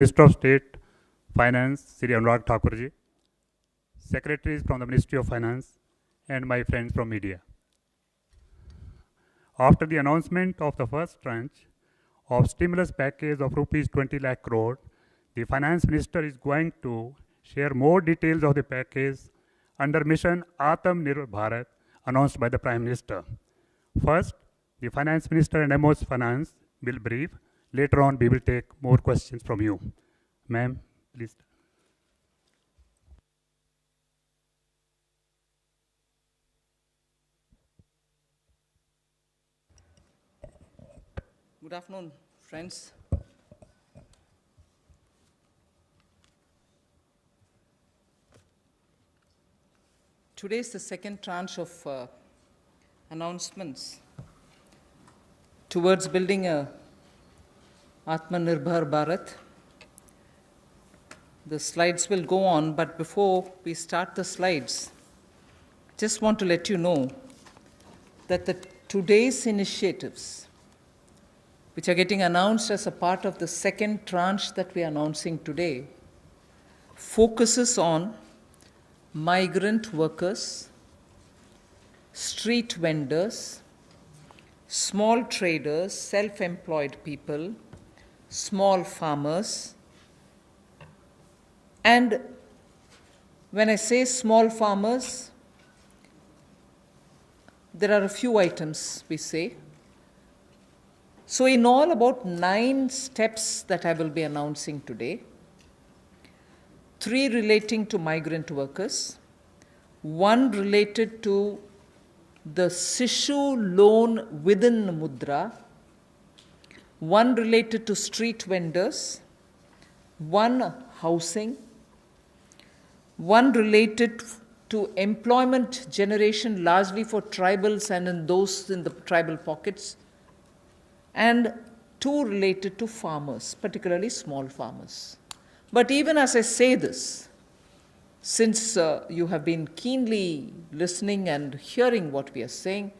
Minister of State Finance, Sri Anurag Thakurji, secretaries from the Ministry of Finance, and my friends from media. After the announcement of the first tranche of stimulus package of rupees 20 lakh crore, the Finance Minister is going to share more details of the package under mission Atmanirbhar Bharat announced by the Prime Minister. First, the Finance Minister and MO's Finance will brief. Later on, we will take more questions from you. Ma'am, please. Good afternoon, friends. Today is the second tranche of announcements towards building a Atmanirbhar Bharat. The slides will go on, but before we start the slides, just want to let you know that today's initiatives, which are getting announced as a part of the second tranche that we are announcing today, focuses on migrant workers, street vendors, small traders, self-employed people, small farmers. And when I say small farmers, there are a few items we say. So in all, about 9 steps that I will be announcing today. 3 relating to migrant workers, 1 related to the Sishu loan within Mudra, 1 related to street vendors, 1 housing, 1 related to employment generation largely for tribals and in those in the tribal pockets, and 2 related to farmers, particularly small farmers. But even as I say this, since you have been keenly listening and hearing what we are saying,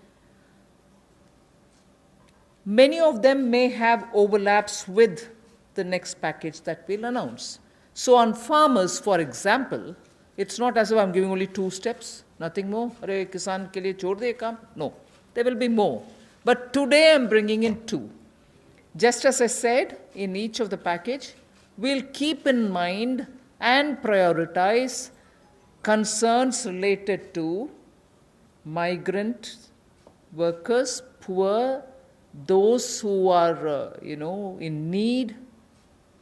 many of them may have overlaps with the next package that we'll announce. So on farmers, for example, it's not as if I'm giving only 2 steps, nothing more. Arey kisan ke liye chhod de kaam. No, there will be more. But today I'm bringing in 2. Just as I said, in each of the package, we'll keep in mind and prioritize concerns related to migrant workers, poor, those who are, in need,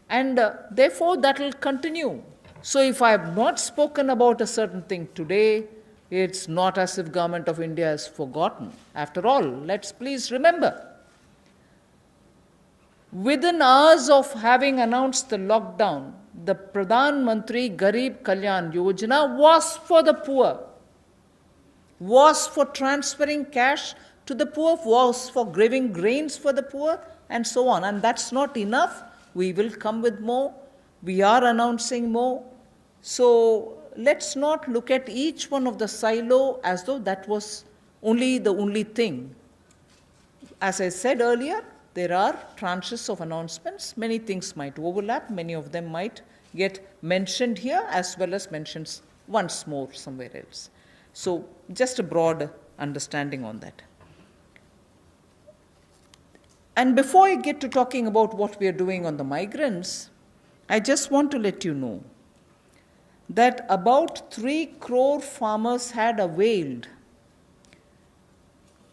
and therefore that will continue. So if I have not spoken about a certain thing today, it's not as if Government of India has forgotten. After all, let's please remember, within hours of having announced the lockdown, the Pradhan Mantri Garib Kalyan Yojana was for the poor, was for transferring cash to the poor, was for giving grains for the poor, and so on. And that's not enough. We will come with more. We are announcing more. So let's not look at each one of the silo as though that was the only thing. As I said earlier, there are tranches of announcements. Many things might overlap. Many of them might get mentioned here as well as mentioned once more somewhere else. So just a broad understanding on that. And before I get to talking about what we are doing on the migrants, I just want to let you know that about 3 crore farmers had availed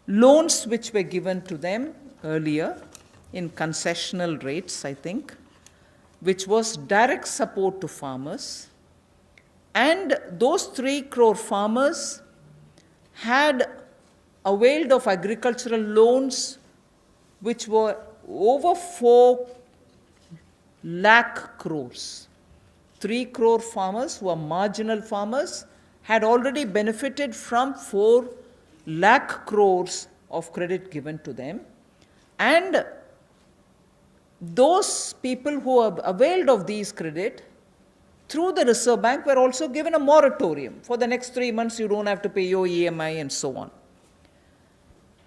loans which were given to them earlier in concessional rates, I think, which was direct support to farmers. And those 3 crore farmers had availed of agricultural loans which were over 4 lakh crores. 3 crore farmers who are marginal farmers had already benefited from 4 lakh crores of credit given to them. And those people who have availed of these credit through the Reserve Bank were also given a moratorium. For the next 3 months, you don't have to pay your EMI and so on.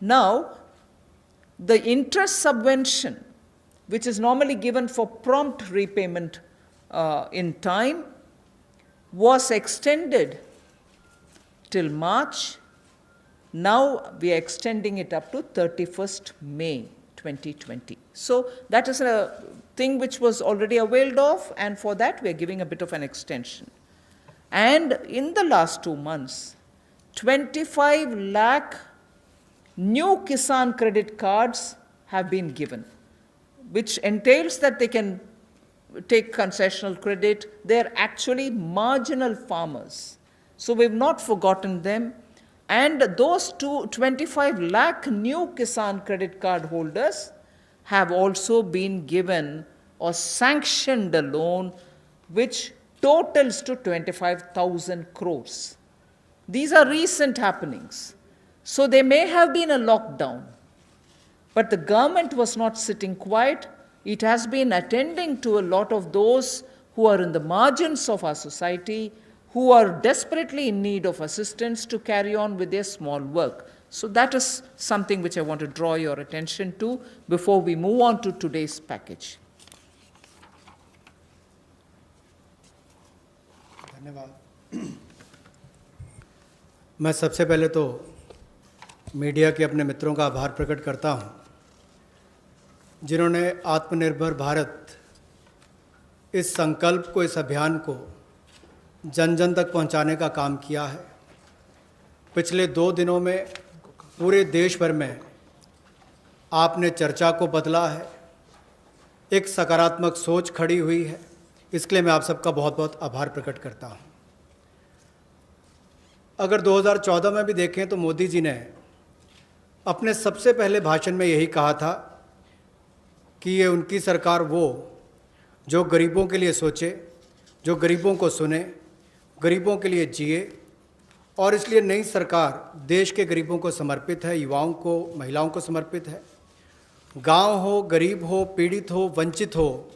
Now, the interest subvention which is normally given for prompt repayment in time was extended till March. Now we are extending it up to 31st May 2020. So that is a thing which was already availed of, and for that we are giving a bit of an extension. And in the last 2 months, 25 lakh new Kisan credit cards have been given, which entails that they can take concessional credit. They're actually marginal farmers. So we've not forgotten them. And those 25 lakh new Kisan credit card holders have also been given or sanctioned a loan which totals to 25,000 crores. These are recent happenings. So there may have been a lockdown, but the government was not sitting quiet. It has been attending to a lot of those who are in the margins of our society, who are desperately in need of assistance to carry on with their small work. So that is something which I want to draw your attention to before we move on to today's package. धन्यवाद। मैं सबसे पहले तो media के अपने मित्रों का आभार प्रकट करता हूं, जिन्होंने आत्मनिर्भर भारत इस संकल्प को, इस अभियान को जन जन तक पहुंचाने का काम किया है। पिछले 2 दिनों में पूरे देश भर में आपने चर्चा को बदला है, एक सकारात्मक सोच खड़ी हुई है। इसके लिए मैं आप सबका बहुत बहुत आभार प्रकट करता हूं। अगर 2014 में भी देखें तो मोदी जी ने अपने सबसे पहले भाषण में यही कहा था कि ये उनकी सरकार वो जो गरीबों के लिए सोचे, जो गरीबों को सुने, गरीबों के लिए जिए, और इसलिए नई सरकार देश के गरीबों को समर्पित है, युवाओं को, महिलाओं को समर्पित है। गांव हो, गरीब हो, पीड़ित हो, वंचित हो,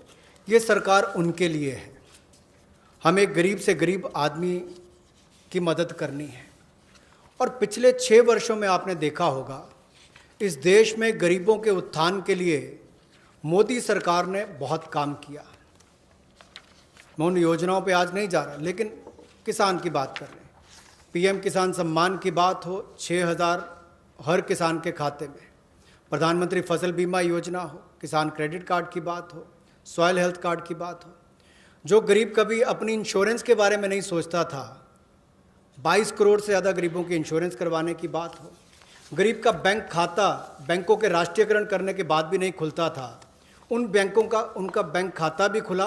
ये सरकार उनके लिए है। हमें गरीब से गरीब आदमी की मदद करनी है। और पिछले 6 वर्षों में आपने देखा होगा, इस देश में गरीबों के उत्थान के लिए मोदी सरकार ने बहुत काम किया। मैं उन योजनाओं पे आज नहीं जा रहा, लेकिन किसान की बात कर रहे हैं। पीएम किसान सम्मान की बात हो, 6,000 हर किसान के खाते में, प्रधानमंत्री फसल बीमा योजना हो, किसान क्रेडिट कार्ड की बात हो, सॉयल हेल्थ कार्ड की बात हो। जो गरीब कभी अपनी इंश्योरेंस के बारे में नहीं सोचता था, 22 करोड़ से ज़्यादा गरीबों की इंश्योरेंस करवाने की बात हो। गरीब का बैंक खाता बैंकों के राष्ट्रीयकरण करने के बाद भी नहीं खुलता था, उन बैंकों का उनका बैंक खाता भी खुला।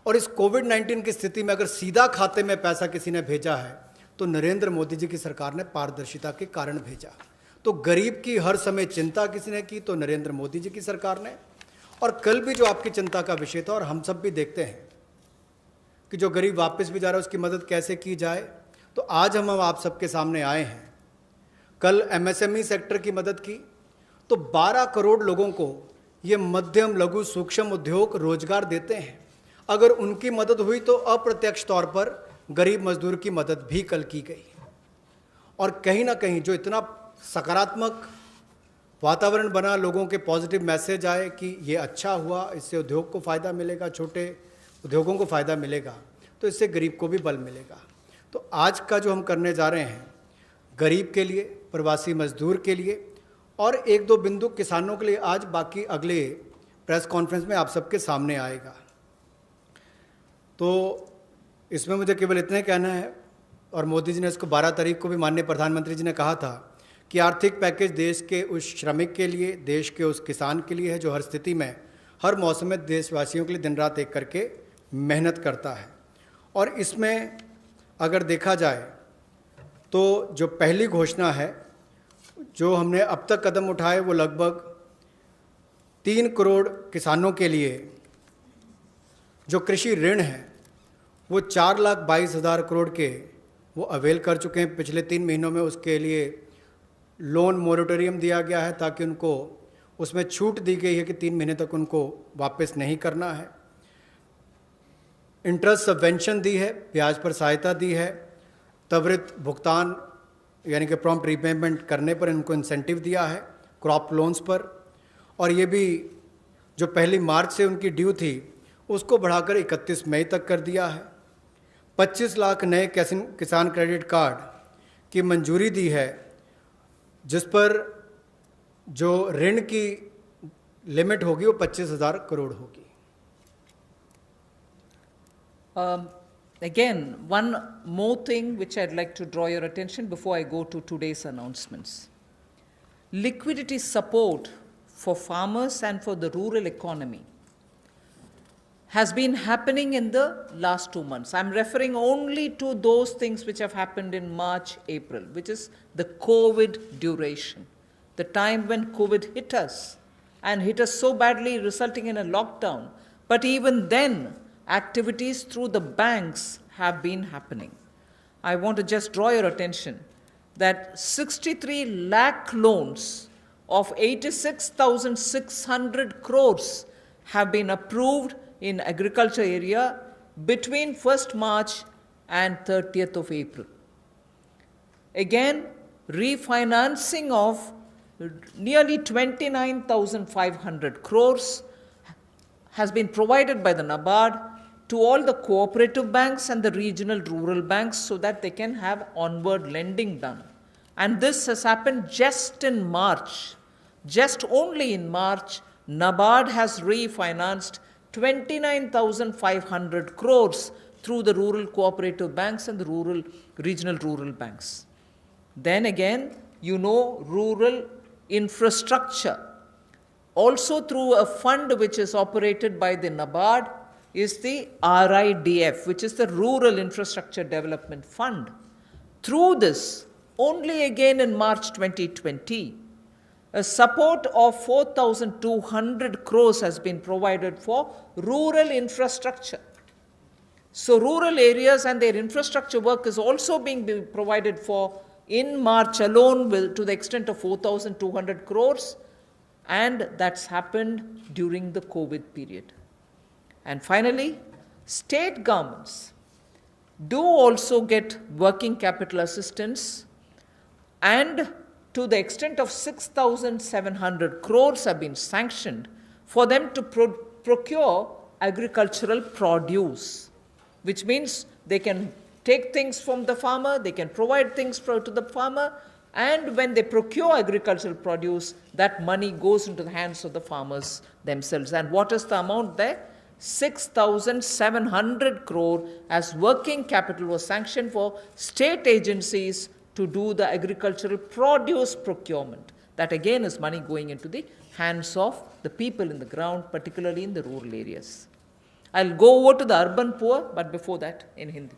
और इस कोविड-19 की स्थिति में अगर सीधा खाते में पैसा किसी ने भेजा है तो नरेंद्र मोदी जी की सरकार ने पारदर्शिता के कारण भेजा। तो गरीब की हर समय चिंता किसी ने की तो नरेंद्र मोदी जी की सरकार ने। और कल भी जो आपकी चिंता का विषय था, और हम सब भी देखते हैं कि जो गरीब वापस भी जा रहा है उसकी मदद कैसे की जाए, तो आज हम आप सबके सामने आए हैं। कल एमएसएमई सेक्टर की मदद की तो 12 करोड़ लोगों को ये मध्यम लघु सूक्ष्म उद्योग रोजगार देते हैं। अगर उनकी मदद हुई तो अप्रत्यक्ष तौर पर गरीब मजदूर की मदद भी कल की गई। और कहीं ना कहीं जो इतना सकारात्मक वातावरण बना, लोगों के पॉजिटिव मैसेज आए कि ये अच्छा हुआ, इससे उद्योग को फ़ायदा मिलेगा, छोटे उद्योगों को फ़ायदा मिलेगा, तो इससे गरीब को भी बल मिलेगा। तो आज का जो हम करने जा रहे हैं, गरीब के लिए, प्रवासी मजदूर के लिए और 1-2 बिंदु किसानों के लिए, आज बाकी अगले प्रेस कॉन्फ्रेंस में आप सबके सामने आएगा। तो इसमें मुझे केवल इतना कहना है, और मोदी जी ने इसको 12 तारीख को भी माननीय प्रधानमंत्री जी ने कहा था कि आर्थिक पैकेज देश के उस श्रमिक के लिए, देश के उस किसान के लिए है जो हर स्थिति में, हर मौसम में देशवासियों के लिए दिन रात एक करके मेहनत करता है। और इसमें अगर देखा जाए तो जो पहली घोषणा है, जो हमने अब तक कदम उठाए, वो लगभग 3 करोड़ किसानों के लिए जो कृषि ऋण है वो 4,22,000 करोड़ के वो अवेल कर चुके हैं। पिछले 3 महीनों में उसके लिए लोन मोरेटोरियम दिया गया है, ताकि उनको उसमें छूट दी गई है कि 3 महीने तक उनको वापस नहीं करना है। इंटरेस्ट सबवेंशन दी है, ब्याज पर सहायता दी है, त्वरित भुगतान यानी कि प्रॉम्प्ट रीपेमेंट करने पर इनको इंसेंटिव दिया है, क्रॉप लोन्स पर। और ये भी जो 1 मार्च से उनकी ड्यू थी उसको बढ़ाकर 31 मई तक कर दिया है। 25 लाख नए किसान क्रेडिट कार्ड की मंजूरी दी है, जिस पर जो ऋण की लिमिट होगी वो 25,000 करोड़ होगी। Again, one more thing which I'd like to draw your attention before I go to today's announcements. Liquidity support for farmers and for the rural economy has been happening in the last 2 months. I'm referring only to those things which have happened in March, April, which is the COVID duration, the time when COVID hit us and hit us so badly, resulting in a lockdown. But even then, activities through the banks have been happening. I want to just draw your attention that 63 lakh loans of 86,600 crores have been approved in agriculture area between 1st March and 30th of April. Again, refinancing of nearly 29,500 crores has been provided by the NABARD to all the cooperative banks and the regional rural banks so that they can have onward lending done. And this has happened just in March. Just only in March, NABARD has refinanced 29,500 crores through the rural cooperative banks and the regional rural banks. Then again, rural infrastructure, also through a fund which is operated by the NABARD, is the RIDF, which is the Rural Infrastructure Development Fund. Through this, only again in March 2020, a support of 4,200 crores has been provided for rural infrastructure. So rural areas and their infrastructure work is also being provided for in March alone to the extent of 4,200 crores, and that's happened during the COVID period. And finally, state governments do also get working capital assistance, and to the extent of 6,700 crores have been sanctioned for them to procure agricultural produce, which means they can take things from the farmer, they can provide things to the farmer, and when they procure agricultural produce, that money goes into the hands of the farmers themselves. And what is the amount there? 6,700 crore as working capital was sanctioned for state agencies to do the agricultural produce procurement. That again is money going into the hands of the people in the ground, particularly in the rural areas. I'll go over to the urban poor, but before that in Hindi.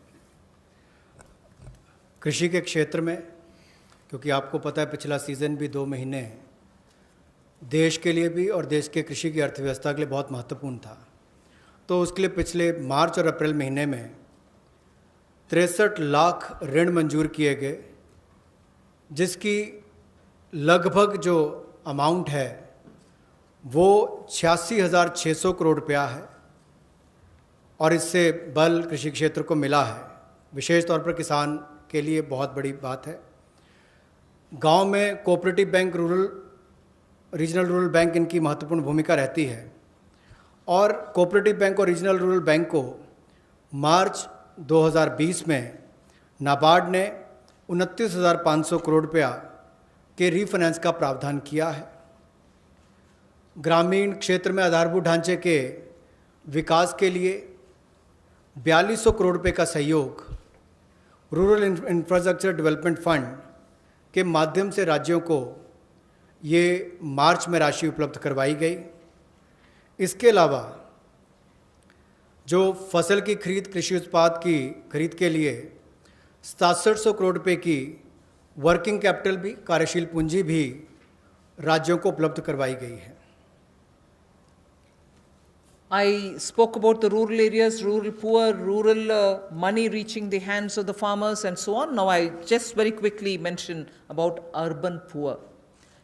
कृषि के क्षेत्र में, क्योंकि आपको पता है पिछला season भी 2 महीने देश के लिए भी और देश के कृषि की अर्थव्यवस्था के लिए बहुत महत्वपूर्ण था, तो उसके लिए पिछले मार्च और अप्रैल महीने में 63 लाख ऋण मंजूर किए गए, जिसकी लगभग जो अमाउंट है वो 86,600 करोड़ रुपया है, और इससे बल कृषि क्षेत्र को मिला है। विशेष तौर पर किसान के लिए बहुत बड़ी बात है। गांव में cooperative bank, regional rural bank इनकी महत्वपूर्ण भूमिका रहती है, और कोऑपरेटिव बैंक और रीजनल रूरल बैंक को मार्च 2020 में नाबार्ड ने 29,500 करोड़ रुपया के रीफाइनेंस का प्रावधान किया है। ग्रामीण क्षेत्र में आधारभूत ढांचे के विकास के लिए 4200 करोड़ रुपए का सहयोग रूरल इंफ्रास्ट्रक्चर डेवलपमेंट फंड के माध्यम से राज्यों को ये मार्च में राशि उपलब्ध करवाई गई। इसके अलावा जो फसल की खरीद, कृषि उत्पाद की खरीद के लिए 6700 करोड़ रुपए की वर्किंग कैपिटल भी, कार्यशील पूंजी भी राज्यों को उपलब्ध करवाई गई है। I spoke about the rural areas, rural poor, rural money reaching the hands of the farmers and so on. Now I just very quickly mention about urban poor.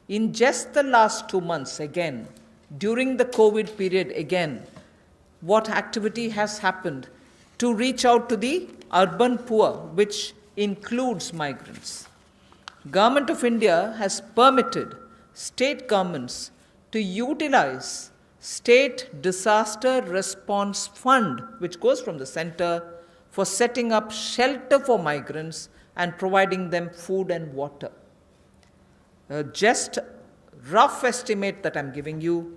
In just the last 2 months, again, during the COVID period, again, what activity has happened to reach out to the urban poor, which includes migrants? Government of India has permitted state governments to utilize State Disaster Response Fund, which goes from the center for setting up shelter for migrants and providing them food and water. Just rough estimate that I'm giving you,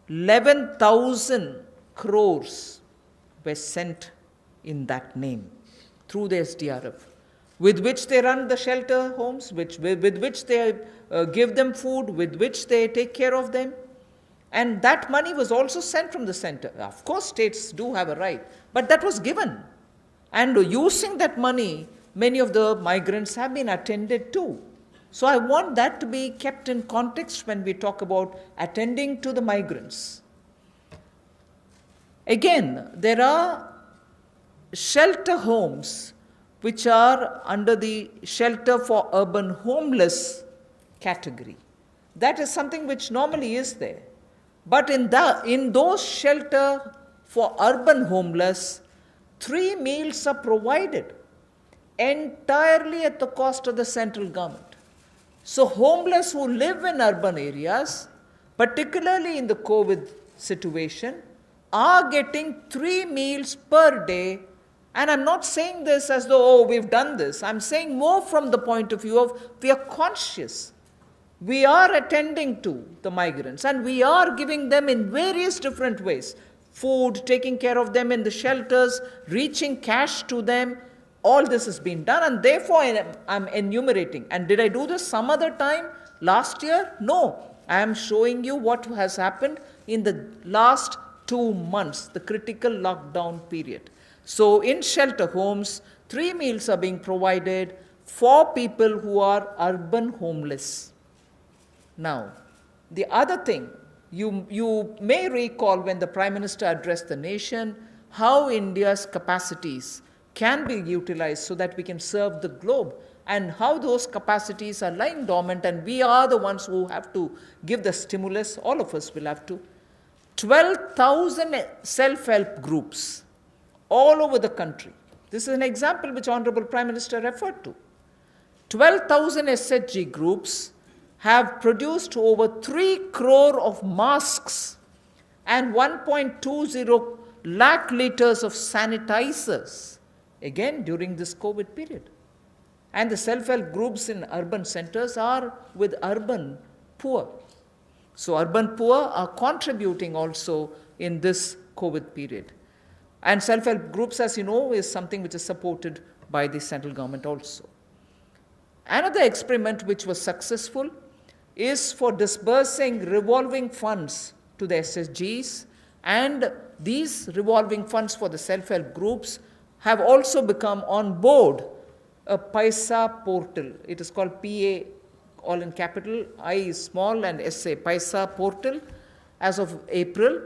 11,000 crores were sent in that name through the SDRF, with which they run the shelter homes, with which they give them food, with which they take care of them. And that money was also sent from the center. Of course, states do have a right, but that was given. And using that money, many of the migrants have been attended to. So I want that to be kept in context when we talk about attending to the migrants. Again, there are shelter homes which are under the shelter for urban homeless category. That is something which normally is there. But in those shelter for urban homeless, 3 meals are provided entirely at the cost of the central government. So homeless who live in urban areas, particularly in the COVID situation, are getting 3 meals per day. And I'm not saying this as though, oh, we've done this. I'm saying more from the point of view of we are conscious. We are attending to the migrants and we are giving them in various different ways. Food, taking care of them in the shelters, reaching cash to them. All this has been done and therefore I'm enumerating. And did I do this some other time last year? No. I am showing you what has happened in the last 2 months, the critical lockdown period. So in shelter homes, 3 meals are being provided for people who are urban homeless. Now, the other thing, you may recall when the Prime Minister addressed the nation, how India's capacities can be utilized so that we can serve the globe, and how those capacities are lying dormant, and we are the ones who have to give the stimulus, all of us will have to. 12,000 self-help groups all over the country. This is an example which Honorable Prime Minister referred to. 12,000 SHG groups have produced over 3 crore of masks and 1.20 lakh liters of sanitizers, again during this COVID period. And the self-help groups in urban centers are with urban poor. So urban poor are contributing also in this COVID period. And self-help groups, as you know, is something which is supported by the central government also. Another experiment which was successful is for disbursing revolving funds to the SSGs, and these revolving funds for the self-help groups have also become on board a Paisa portal. It is called PA, all in capital, I is small and SA, Paisa portal, as of April.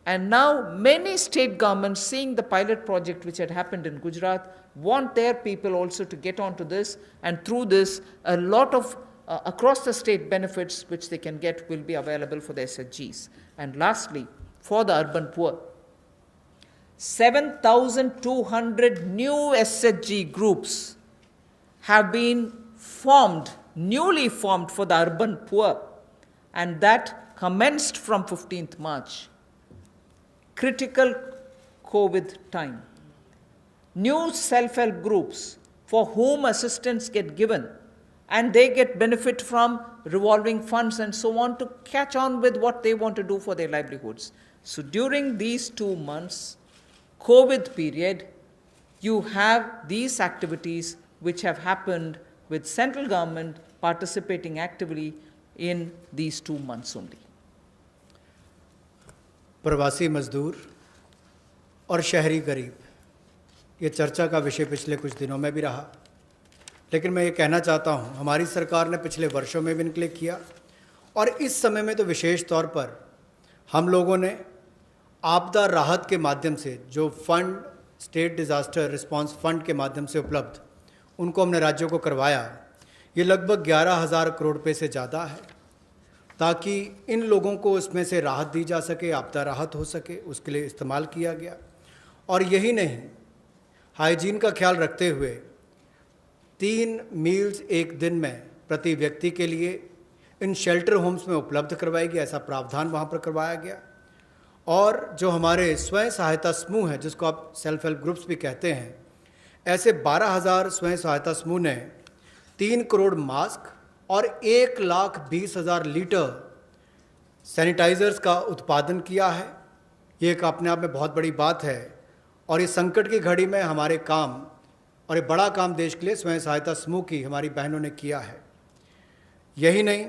And now many state governments, seeing the pilot project which had happened in Gujarat, want their people also to get onto this, and through this a lot of across the state benefits which they can get will be available for the SHGs. And lastly, for the urban poor, 7,200 new SHG groups have been formed, newly formed for the urban poor, and that commenced from 15th March. Critical COVID time. New self-help groups for whom assistance get given, and they get benefit from revolving funds and so on to catch on with what they want to do for their livelihoods. So during these 2 months, COVID period, you have these activities which have happened with central government participating actively in these 2 months only. प्रवासी मजदूर और शहरी गरीब, ये चर्चा का विषय पिछले कुछ दिनों में भी रहा, लेकिन मैं ये कहना चाहता हूँ हमारी सरकार ने पिछले वर्षों में भी इनके किया, और इस समय में तो विशेष तौर पर हम लोगों ने आपदा राहत के माध्यम से जो fund, state disaster response fund के माध्यम से उपलब्ध, उनको हमने राज्यों को करवाया। ये लगभग 11,000 करोड़ रुपये से ज़्यादा है, ताकि इन लोगों को इसमें से राहत दी जा सके, आपदा राहत हो सके, उसके लिए इस्तेमाल किया गया। और यही नहीं, हाइजीन का ख्याल रखते हुए 3 मील्स एक दिन में प्रति व्यक्ति के लिए इन शेल्टर होम्स में उपलब्ध करवाई गई, ऐसा प्रावधान वहाँ पर करवाया गया। और जो हमारे स्वयं सहायता समूह हैं, जिसको आप सेल्फ हेल्प ग्रुप्स भी कहते हैं, ऐसे 12,000 स्वयं सहायता समूह ने 3 करोड़ मास्क और 1,20,000 लीटर सैनिटाइजर्स का उत्पादन किया है। ये एक अपने आप में बहुत बड़ी बात है और इस संकट की घड़ी में हमारे काम और एक बड़ा काम देश के लिए स्वयं सहायता समूह की हमारी बहनों ने किया है। यही नहीं,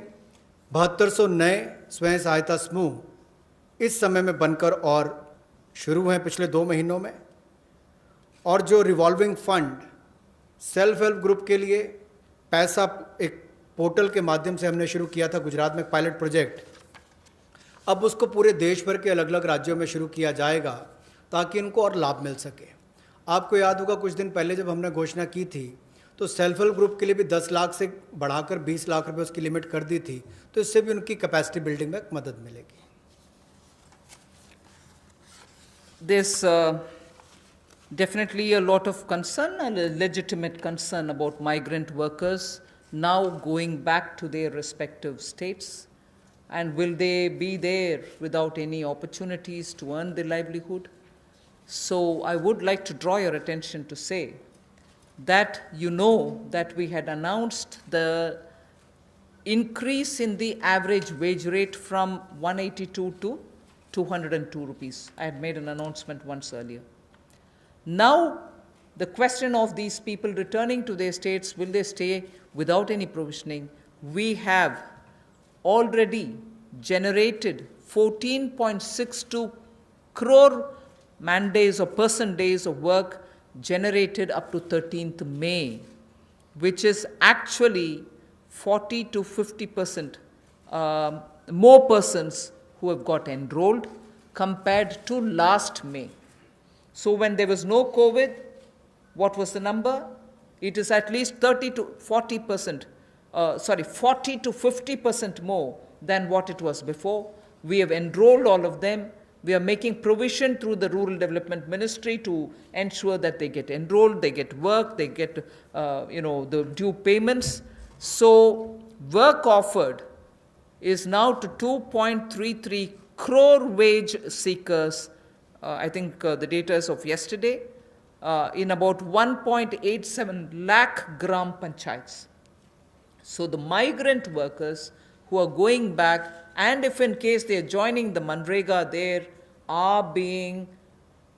7200 नए स्वयं सहायता समूह इस समय में बनकर और शुरू हैं पिछले 2 महीनों में। और जो revolving fund self help group के लिए पैसा एक पोर्टल के माध्यम से हमने शुरू किया था गुजरात में पायलट प्रोजेक्ट, अब उसको पूरे देश भर के अलग अलग राज्यों में शुरू किया जाएगा ताकि इनको और लाभ मिल सके। आपको याद होगा कुछ दिन पहले जब हमने घोषणा की थी तो सेल्फ हेल्प ग्रुप के लिए भी 10 लाख से बढ़ाकर 20 लाख रुपए उसकी लिमिट कर दी थी, तो इससे भी उनकी कैपेसिटी बिल्डिंग में मदद मिलेगी। There's definitely a lot of concern and a legitimate concern about migrant workers now going back to their respective states. And will they be there without any opportunities to earn their livelihood? So I would like to draw your attention to say that you know that we had announced the increase in the average wage rate from 182 to 202 rupees. I had made an announcement once earlier. Now, the question of these people returning to their states, will they stay without any provisioning? We have already generated 14.62 crore man days or person days of work generated up to 13th May, which is actually 40 to 50% more persons who have got enrolled compared to last May. So when there was no COVID, what was the number? It is at least 30 to 40%, 40 to 50% more than what it was before. We have enrolled all of them. We are making provision through the Rural Development Ministry to ensure that they get enrolled, they get work, they get the due payments. So work offered is now to 2.33 crore wage seekers. I think the data is of yesterday, in about 1.87 lakh gram panchayats. So the migrant workers who are going back, and if in case they are joining the Manrega, there are being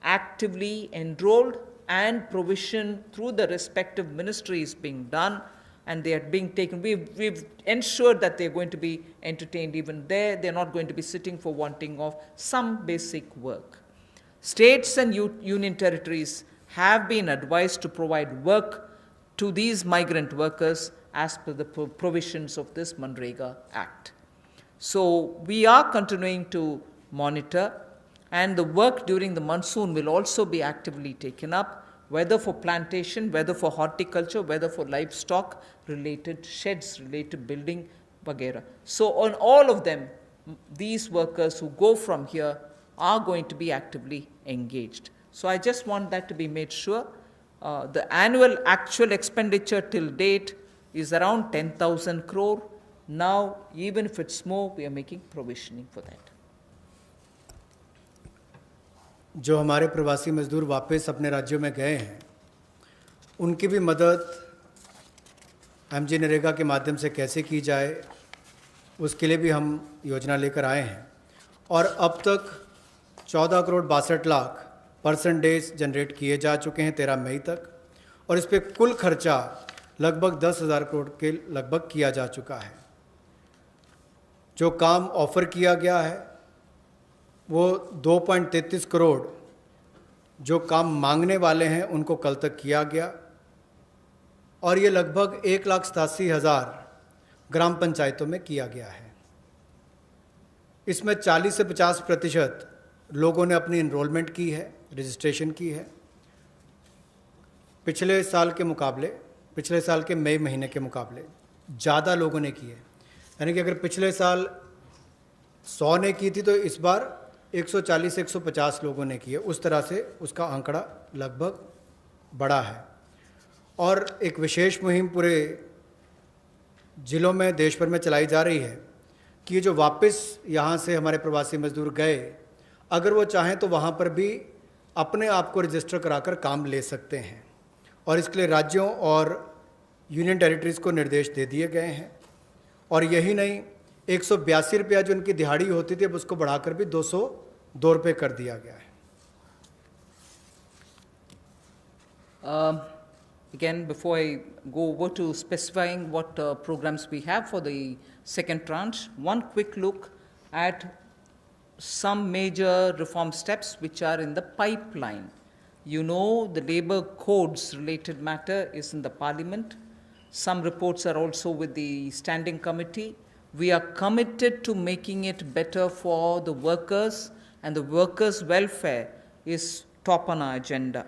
actively enrolled and provision through the respective ministries being done, and they are being taken. We've ensured that they're going to be entertained even there. They're not going to be sitting for wanting of some basic work. States and union territories have been advised to provide work to these migrant workers as per the provisions of this Manrega Act. So we are continuing to monitor, and the work during the monsoon will also be actively taken up, whether for plantation, whether for horticulture, whether for livestock related sheds, related building, vagera. So on all of them, these workers who go from here are going to be actively engaged. So I just want that to be made sure. The annual actual expenditure till date is around 10,000 crore. Now, even if it's more, we are making provisioning for that. जो हमारे प्रवासी मजदूर वापस अपने राज्यों में गए हैं, उनकी भी मदद एमजी नरेगा के माध्यम से कैसे की जाए, उसके लिए भी हम योजना लेकर आए हैं। और अब तक 14 crore 62 lakh person days generate किए जा चुके हैं 13 मई तक, और इस पर कुल खर्चा लगभग 10,000 करोड़ के लगभग किया जा चुका है। जो काम ऑफर किया गया है वो 2.33 करोड़ जो काम मांगने वाले हैं उनको कल तक किया गया, और ये लगभग 1,87,000 ग्राम पंचायतों में किया गया है। इसमें 40 से 50% लोगों ने अपनी एनरोलमेंट की है, रजिस्ट्रेशन की है। पिछले साल के मई महीने के मुकाबले ज़्यादा लोगों ने की है। यानी कि अगर पिछले साल 100 ने की थी तो इस बार 140 से 150 लोगों ने की है। उस तरह से उसका आंकड़ा लगभग बड़ा है। और एक विशेष मुहिम पूरे ज़िलों में देश भर में चलाई जा रही है कि ये जो वापस यहाँ से हमारे प्रवासी मजदूर गए, अगर वो चाहें तो वहाँ पर भी अपने आप को रजिस्टर कराकर काम ले सकते हैं, और इसके लिए राज्यों और यूनियन टेरिटरीज़ को निर्देश दे दिए गए हैं। और यही नहीं, 182 रुपया जो उनकी दिहाड़ी होती थी अब उसको बढ़ाकर भी 202 रुपये कर दिया गया है। Again, before I go over to specifying what programs we have for the second tranche, one quick look at some major reform steps which are in the pipeline. You know, the labor codes related matter is in the parliament. Some reports are also with the standing committee. We are committed to making it better for the workers, and the workers' welfare is top on our agenda.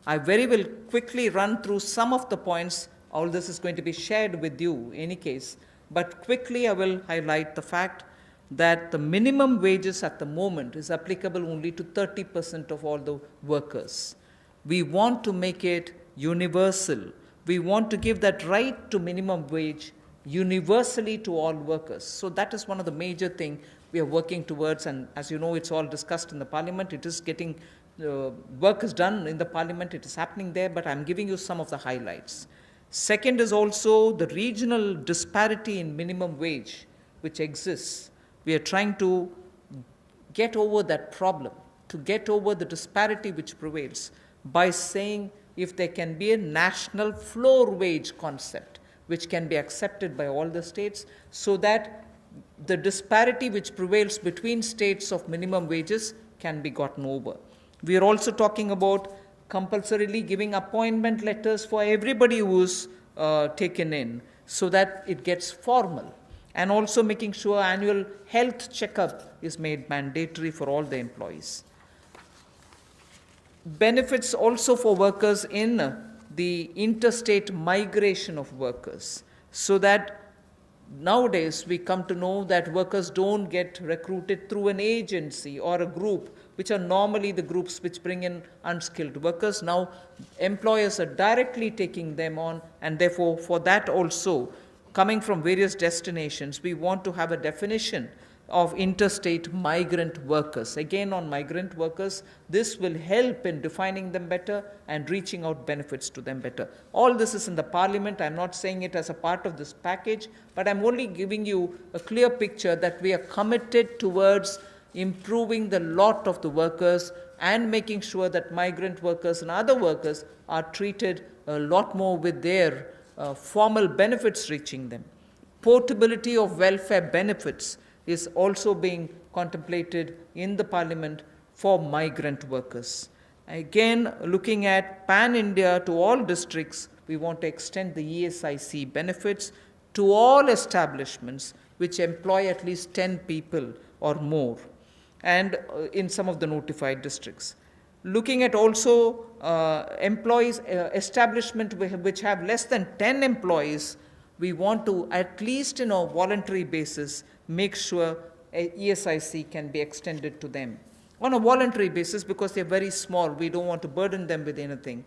I very will quickly run through some of the points. All this is going to be shared with you in any case, but quickly I will highlight the fact that the minimum wages at the moment is applicable only to 30% of all the workers. We want to make it universal. We want to give that right to minimum wage universally to all workers. So that is one of the major things we are working towards, and as you know, it's all discussed in the parliament. It is getting work is done in the parliament, it is happening there, but I'm giving you some of the highlights. Second is also the regional disparity in minimum wage which exists. We are trying to get over that problem, to get over the disparity which prevails by saying if there can be a national floor wage concept which can be accepted by all the states, so that the disparity which prevails between states of minimum wages can be gotten over. We are also talking about compulsorily giving appointment letters for everybody who is taken in, so that it gets formal, and also making sure annual health checkup is made mandatory for all the employees. Benefits also for workers in the interstate migration of workers, so that nowadays we come to know that workers don't get recruited through an agency or a group, which are normally the groups which bring in unskilled workers. Now employers are directly taking them on, and therefore for that also, coming from various destinations, we want to have a definition of interstate migrant workers. Again, on migrant workers, this will help in defining them better and reaching out benefits to them better. All this is in the parliament. I'm not saying it as a part of this package, but I'm only giving you a clear picture that we are committed towards improving the lot of the workers and making sure that migrant workers and other workers are treated a lot more with their formal benefits reaching them. Portability of welfare benefits is also being contemplated in the parliament for migrant workers. Again, looking at pan-India to all districts, we want to extend the ESIC benefits to all establishments which employ at least 10 people or more, and in some of the notified districts. Looking at also employees, establishment which have less than 10 employees, we want to, at least in a voluntary basis, make sure ESIC can be extended to them on a voluntary basis, because they're very small. We don't want to burden them with anything.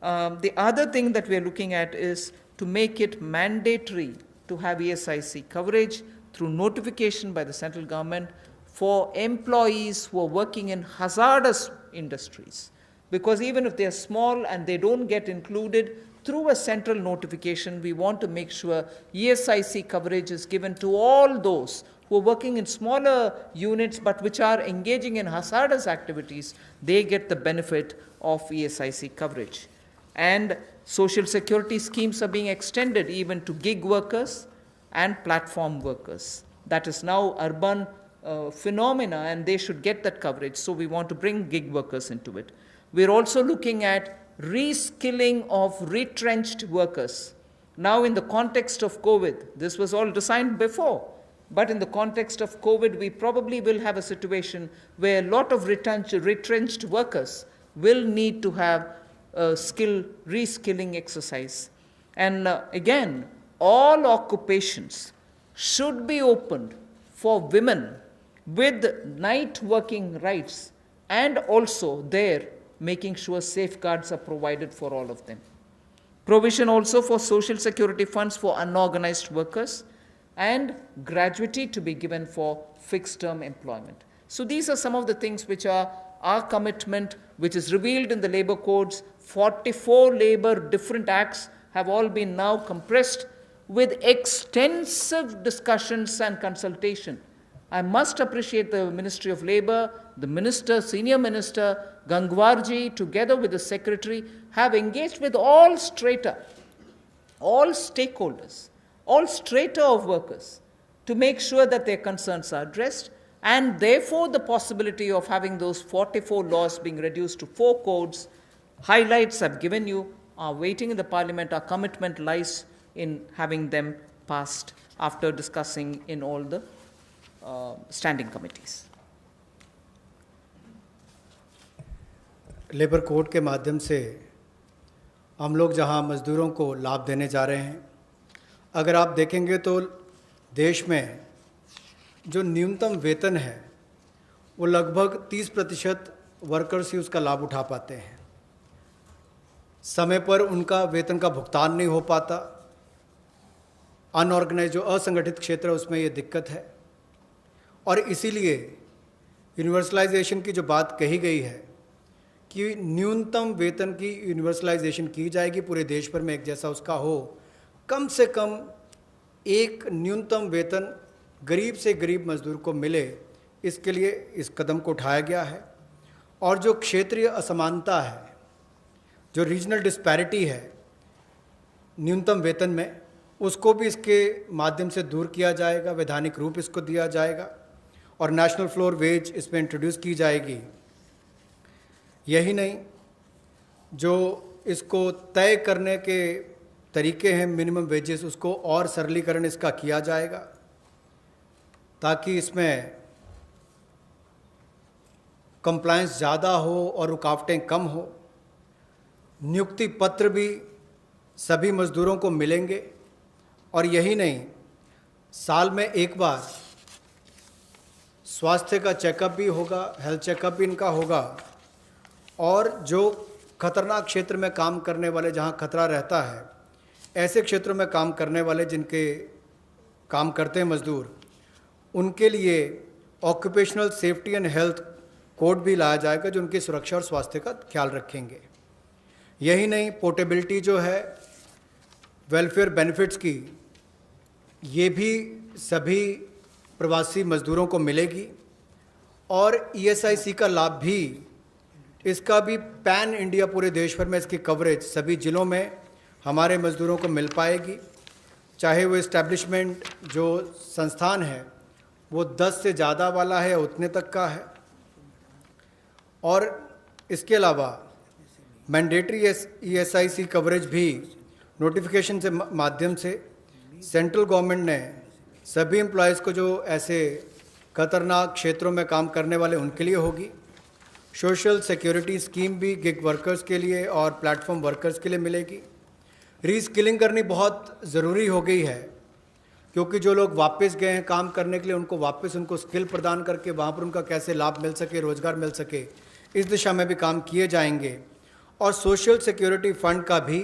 The other thing that we're looking at is to make it mandatory to have ESIC coverage through notification by the central government for employees who are working in hazardous industries. Because even if they're small and they don't get included through a central notification, we want to make sure ESIC coverage is given to all those who are working in smaller units but which are engaging in hazardous activities. They get the benefit of ESIC coverage. And social security schemes are being extended even to gig workers and platform workers. That is now urban phenomena, and they should get that coverage. So we want to bring gig workers into it. We're also looking at reskilling of retrenched workers. Now in the context of COVID, this was all designed before, but in the context of COVID, we probably will have a situation where a lot of retrenched workers will need to have a reskilling exercise. And again, all occupations should be opened for women with night working rights, and also there making sure safeguards are provided for all of them. Provision also for social security funds for unorganized workers, and gratuity to be given for fixed term employment. So these are some of the things which are our commitment, which is revealed in the labor codes. 44 labor different acts have all been now compressed with extensive discussions and consultation. I must appreciate the Ministry of Labour, the Minister, Senior Minister, Gangwarji, together with the Secretary, have engaged with all strata, all stakeholders, all strata of workers, to make sure that their concerns are addressed, and therefore the possibility of having those 44 laws being reduced to 4 codes, highlights I've given you, are waiting in the Parliament. Our commitment lies in having them passed after discussing in all the standing committees. Labour code के माध्यम से हम लोग जहां मज़दूरों को लाभ देने जा रहे हैं, अगर आप देखेंगे तो देश में जो न्यूनतम वेतन है वो लगभग 30% वर्कर्स ही उसका लाभ उठा पाते हैं। समय पर उनका वेतन का भुगतान नहीं हो पाता। अनऑर्गेनाइज जो असंगठित क्षेत्र है उसमें ये दिक्कत है, और इसीलिए यूनिवर्सलाइजेशन की जो बात कही गई है कि न्यूनतम वेतन की यूनिवर्सलाइजेशन की जाएगी, पूरे देश भर में एक जैसा उसका हो, कम से कम एक न्यूनतम वेतन गरीब से गरीब मजदूर को मिले, इसके लिए इस कदम को उठाया गया है। और जो क्षेत्रीय असमानता है, जो रीजनल डिस्पैरिटी है न्यूनतम वेतन में, उसको भी इसके माध्यम से दूर किया जाएगा, वैधानिक रूप इसको दिया जाएगा और नेशनल फ्लोर वेज इसमें इंट्रोड्यूस की जाएगी। यही नहीं, जो इसको तय करने के तरीके हैं मिनिमम वेजेस, उसको और सरलीकरण इसका किया जाएगा ताकि इसमें कंप्लायंस ज़्यादा हो और रुकावटें कम हो। नियुक्ति पत्र भी सभी मज़दूरों को मिलेंगे, और यही नहीं, साल में एक बार स्वास्थ्य का चेकअप भी होगा, हेल्थ चेकअप भी इनका होगा। और जो खतरनाक क्षेत्र में काम करने वाले, जहाँ खतरा रहता है, ऐसे क्षेत्रों में काम करने वाले जिनके काम करते हैं मज़दूर, उनके लिए occupational safety and health code भी लाया जाएगा जो उनकी सुरक्षा और स्वास्थ्य का ख्याल रखेंगे। यही नहीं, पोर्टेबिलिटी जो है वेलफेयर बेनिफिट्स की, ये भी सभी प्रवासी मज़दूरों को मिलेगी। और ईएसआईसी का लाभ भी, इसका भी पैन इंडिया पूरे देश भर में इसकी कवरेज सभी ज़िलों में हमारे मज़दूरों को मिल पाएगी। चाहे वो इस्टेब्लिशमेंट जो संस्थान है वो 10 से ज़्यादा वाला है या उतने तक का है। और इसके अलावा मैंडेटरी ईएसआईसी कवरेज भी नोटिफिकेशन से माध्यम से सेंट्रल गवर्नमेंट ने सभी एम्प्लॉयज़ को जो ऐसे खतरनाक क्षेत्रों में काम करने वाले उनके लिए होगी। सोशल सिक्योरिटी स्कीम भी गिग वर्कर्स के लिए और प्लेटफॉर्म वर्कर्स के लिए मिलेगी। रीस्किलिंग करनी बहुत ज़रूरी हो गई है, क्योंकि जो लोग वापस गए हैं काम करने के लिए, उनको वापस उनको स्किल प्रदान करके वहाँ पर उनका कैसे लाभ मिल सके, रोज़गार मिल सके, इस दिशा में भी काम किए जाएंगे। और सोशल सिक्योरिटी फंड का भी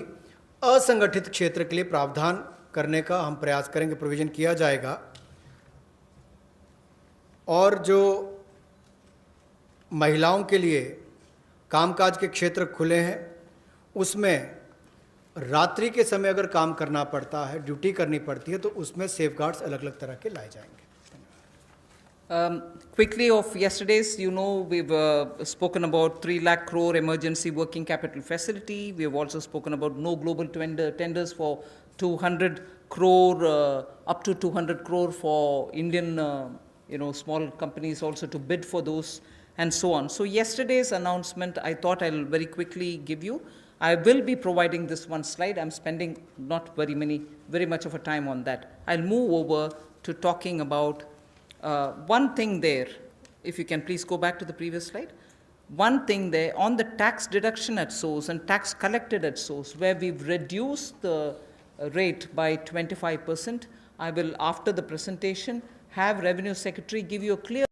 असंगठित क्षेत्र के लिए प्रावधान करने का हम प्रयास करेंगे, प्रोविज़न किया जाएगा। और जो महिलाओं के लिए कामकाज के क्षेत्र खुले हैं, उसमें रात्रि के समय अगर काम करना पड़ता है, ड्यूटी करनी पड़ती है, तो उसमें सेफगार्ड्स अलग अलग तरह के लाए जाएंगे। Quickly of yesterday's, you know, we've spoken about 3 lakh crore emergency working capital facility. We have also spoken about no global tenders for 200 crore, up to 200 crore for Indian, small companies also to bid for those, and so on. So yesterday's announcement, I thought I'll very quickly give you. I will be providing this one slide. I'm spending not very much of a time on that. I'll move over to talking about one thing there. If you can please go back to the previous slide. One thing there on the tax deduction at source and tax collected at source, where we've reduced the rate by 25%. I will, after the presentation, have Revenue Secretary give you a clear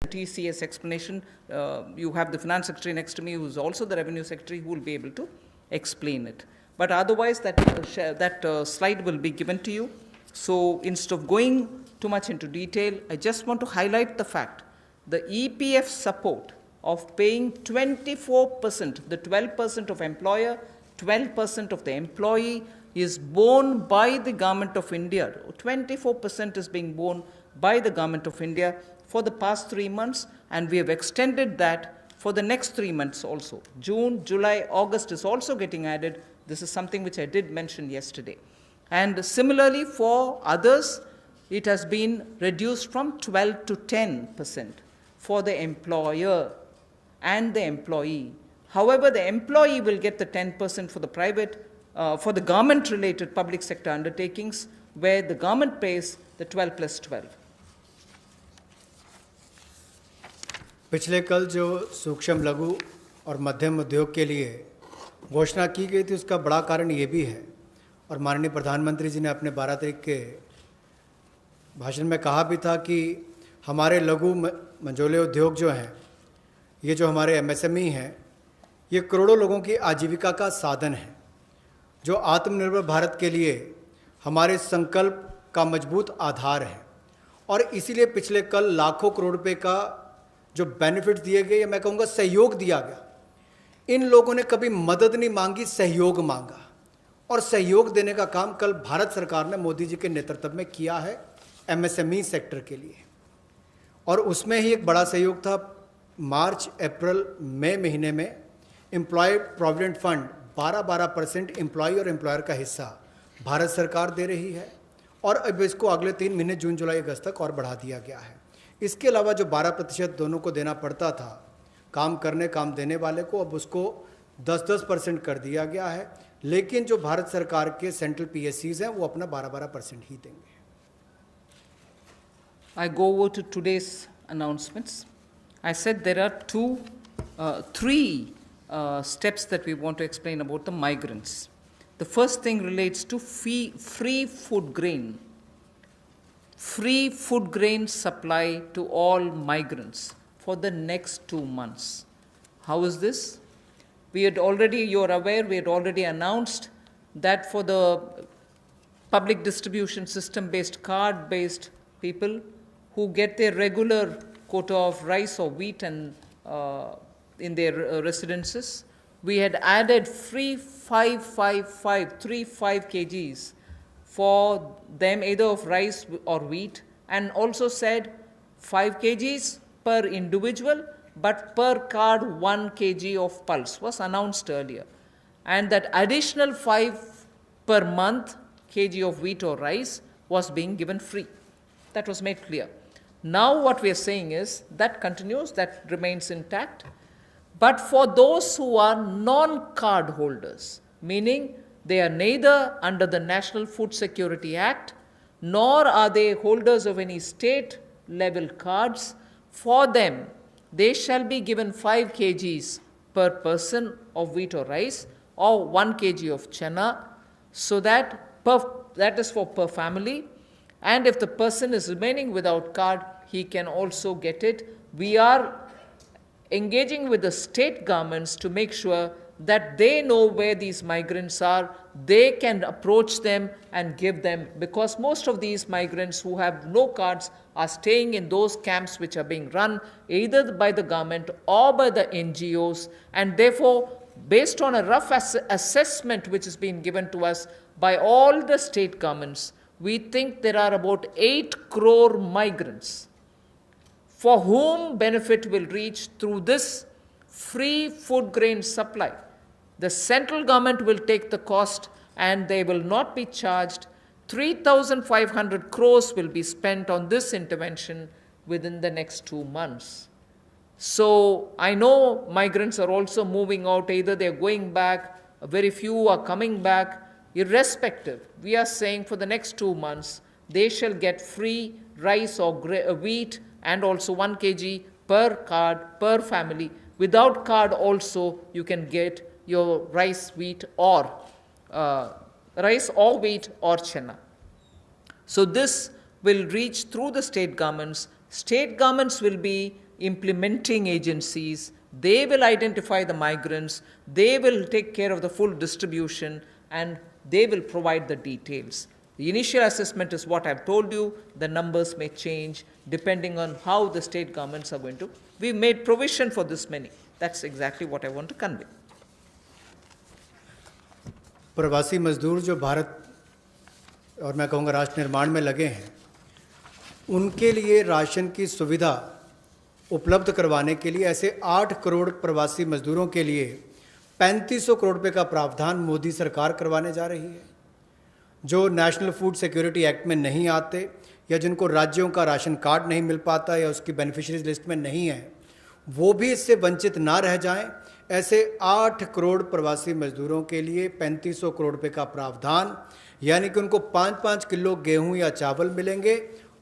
TCS explanation. You have the Finance Secretary next to me, who is also the Revenue Secretary, who will be able to explain it. But otherwise, that slide will be given to you. So instead of going too much into detail, I just want to highlight the fact the EPF support of paying 24%, the 12% of employer, 12% of the employee is borne by the Government of India. 24% is being borne by the Government of India for the past 3 months, and we have extended that for the next 3 months also. June, July, August is also getting added. This is something which I did mention yesterday. And similarly for others, it has been reduced from 12 to 10% for the employer and the employee. However, the employee will get the 10% for the private, for the government-related public sector undertakings, where the government pays the 12 plus 12. पिछले कल जो सूक्ष्म लघु और मध्यम उद्योग के लिए घोषणा की गई थी, उसका बड़ा कारण ये भी है, और माननीय प्रधानमंत्री जी ने अपने 12 तारीख के भाषण में कहा भी था कि हमारे लघु मंझोले उद्योग जो हैं, ये जो हमारे MSME हैं, ये करोड़ों लोगों की आजीविका का साधन है, जो आत्मनिर्भर भारत के लिए हमारे संकल्प का मजबूत आधार है। और इसीलिए पिछले कल लाखों करोड़ रुपए का जो बेनिफिट दिए गए, या मैं कहूँगा सहयोग दिया गया। इन लोगों ने कभी मदद नहीं मांगी, सहयोग मांगा, और सहयोग देने का काम कल भारत सरकार ने मोदी जी के नेतृत्व में किया है MSME सेक्टर के लिए। और उसमें ही एक बड़ा सहयोग था, मार्च, अप्रैल, मई महीने में एम्प्लॉय प्रोविडेंट फंड 12% एम्प्लॉय और एम्प्लॉयर का हिस्सा भारत सरकार दे रही है, और अब इसको अगले 3 महीने जून, जुलाई, अगस्त तक और बढ़ा दिया गया है। इसके अलावा जो 12% दोनों को देना पड़ता था, काम करने काम देने वाले को, अब उसको 10% कर दिया गया है। लेकिन जो भारत सरकार के सेंट्रल PSCs हैं, वो अपना 12% ही देंगे। I go over to today's announcements. I said there are three steps that we want to explain about the migrants. The first thing relates to free food grain. Free food grain supply to all migrants for the next 2 months. How is this? You're aware, we had already announced that for the public distribution system-based, card-based people who get their regular quota of rice or wheat and in their residences, we had added free 5 kgs for them, either of rice or wheat, and also said 5 kgs per individual, but per card 1 kg of pulse was announced earlier. And that additional 5 per month kg of wheat or rice was being given free. That was made clear. Now what we are saying is that continues, that remains intact. But for those who are non-card holders, meaning they are neither under the National Food Security Act, nor are they holders of any state-level cards, for them, they shall be given 5 kgs per person of wheat or rice, or 1 kg of chana, so that is for per family. And if the person is remaining without card, he can also get it. We are engaging with the state governments to make sure that they know where these migrants are, they can approach them and give them, because most of these migrants who have no cards are staying in those camps which are being run either by the government or by the NGOs, and therefore, based on a rough assessment which has been given to us by all the state governments, we think there are about 8 crore migrants for whom benefit will reach through this free food grain supply. The central government will take the cost and they will not be charged. 3,500 crores will be spent on this intervention within the next 2 months. So I know migrants are also moving out, either they're going back, very few are coming back. Irrespective, we are saying for the next 2 months, they shall get free rice or wheat and also 1 kg per card, per family. Without card also, you can get your rice, wheat or wheat or chana. So this will reach through the state governments. State governments will be implementing agencies. They will identify the migrants. They will take care of the full distribution and they will provide the details. The initial assessment is what I've told you. The numbers may change depending on how the state governments are going to. We've made provision for this many. That's exactly what I want to convey. प्रवासी मजदूर जो भारत और मैं कहूँगा राष्ट्र निर्माण में लगे हैं, उनके लिए राशन की सुविधा उपलब्ध करवाने के लिए ऐसे 8 करोड़ प्रवासी मजदूरों के लिए 3500 करोड़ रुपए का प्रावधान मोदी सरकार करवाने जा रही है। जो नेशनल फूड सिक्योरिटी एक्ट में नहीं आते या जिनको राज्यों का राशन कार्ड नहीं मिल पाता या उसकी बेनिफिशरीज लिस्ट में नहीं है, वो भी इससे वंचित ना रह जाएं। ऐसे 8 करोड़ प्रवासी मजदूरों के लिए 3500 करोड़ रुपए का प्रावधान, यानी कि उनको 5-5 किलो गेहूं या चावल मिलेंगे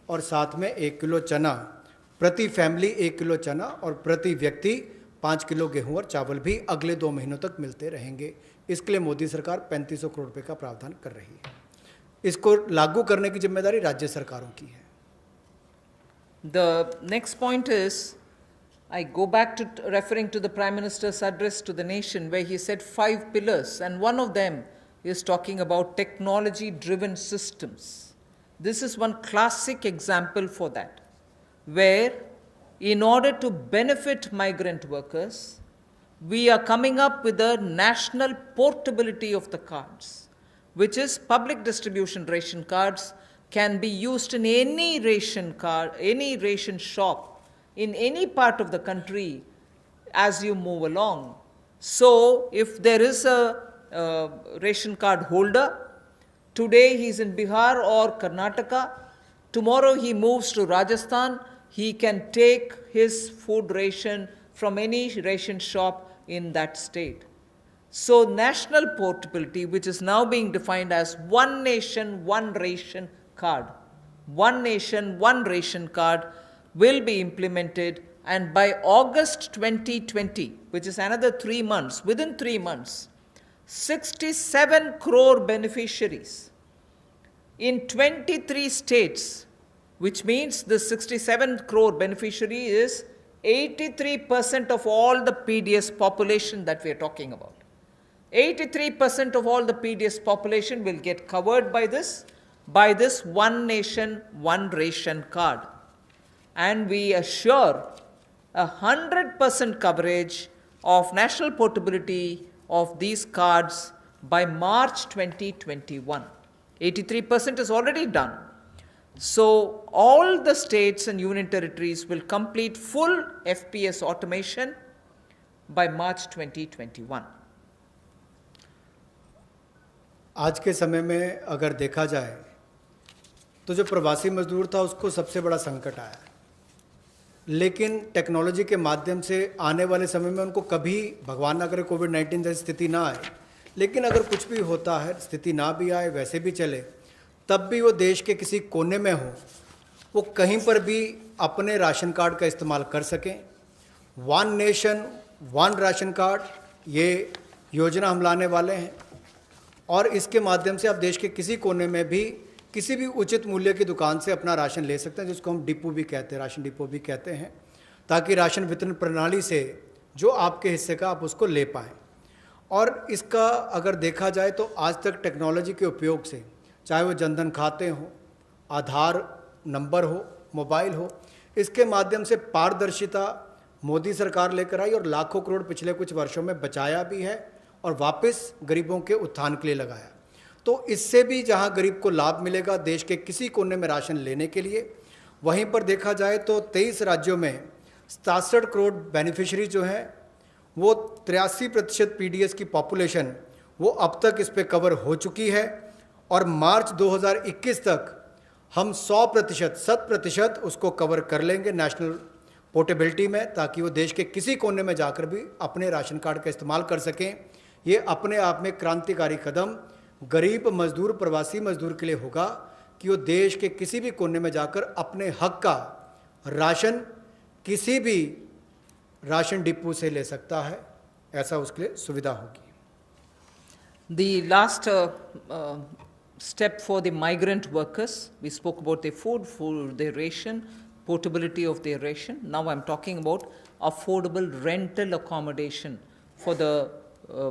और साथ में 1 किलो चना, प्रति फैमिली 1 किलो चना और प्रति व्यक्ति 5 किलो गेहूं और चावल भी अगले 2 महीनों तक मिलते रहेंगे। इसके लिए मोदी सरकार 3500 करोड़ रुपए का प्रावधान कर रही है। इसको लागू करने की जिम्मेदारी राज्य सरकारों की है। The next point is, I go back to referring to the Prime Minister's address to the nation where he said 5 pillars, and one of them is talking about technology-driven systems. This is one classic example for that, where in order to benefit migrant workers, we are coming up with a national portability of the cards, which is public distribution ration cards can be used in any ration card, any ration shop in any part of the country as you move along. So if there is a ration card holder, today he's in Bihar or Karnataka, tomorrow he moves to Rajasthan, he can take his food ration from any ration shop in that state. So national portability, which is now being defined as one nation, one ration card. One nation, one ration card will be implemented, and by August 2020, which is another 3 months, within 3 months, 67 crore beneficiaries in 23 states, which means the 67 crore beneficiary is 83% of all the PDS population that we are talking about. 83% of all the PDS population will get covered by this one nation, one ration card. And we assure 100% coverage of national portability of these cards by March 2021. 83% is already done. So all the states and union territories will complete full FPS automation by March 2021. आज के समय में अगर देखा जाए तो जो प्रवासी मजदूर था उसको सबसे बड़ा संकट आया, लेकिन टेक्नोलॉजी के माध्यम से आने वाले समय में उनको कभी भगवान ना करे कोविड-19 जैसी स्थिति ना आए, लेकिन अगर कुछ भी होता है, स्थिति ना भी आए, वैसे भी चले, तब भी वो देश के किसी कोने में हो, वो कहीं पर भी अपने राशन कार्ड का इस्तेमाल कर सकें। One nation one ration card, ये योजना हम लाने वाले हैं और इसके माध्यम से आप देश के किसी कोने में भी किसी भी उचित मूल्य की दुकान से अपना राशन ले सकते हैं, जिसको हम डिपो भी कहते हैं, राशन डिपो भी कहते हैं, ताकि राशन वितरण प्रणाली से जो आपके हिस्से का आप उसको ले पाएँ। और इसका अगर देखा जाए तो आज तक टेक्नोलॉजी के उपयोग से, चाहे वो जनधन खाते हों, आधार नंबर हो, मोबाइल हो, इसके माध्यम से पारदर्शिता मोदी सरकार लेकर आई और लाखों करोड़ पिछले कुछ वर्षों में बचाया भी है और वापस गरीबों के उत्थान के लिए लगाया। तो इससे भी जहां गरीब को लाभ मिलेगा देश के किसी कोने में राशन लेने के लिए, वहीं पर देखा जाए तो 23 राज्यों में 67 करोड़ बेनिफिशरी जो हैं, वो 83% पीडीएस की पॉपुलेशन वो अब तक इस पे कवर हो चुकी है और मार्च 2021 तक हम 100% उसको कवर कर लेंगे नेशनल पोर्टेबिलिटी में, ताकि वो देश के किसी कोने में जाकर भी अपने राशन कार्ड का इस्तेमाल कर सकें। ये अपने आप में क्रांतिकारी कदम गरीब मजदूर, प्रवासी मजदूर के लिए होगा कि वो देश के किसी भी कोने में जाकर अपने हक का राशन किसी भी राशन डिपो से ले सकता है, ऐसा उसके लिए सुविधा होगी। The last step for the migrant workers, we spoke about their food, their ration, portability of their ration. Now I'm talking about affordable rental accommodation for the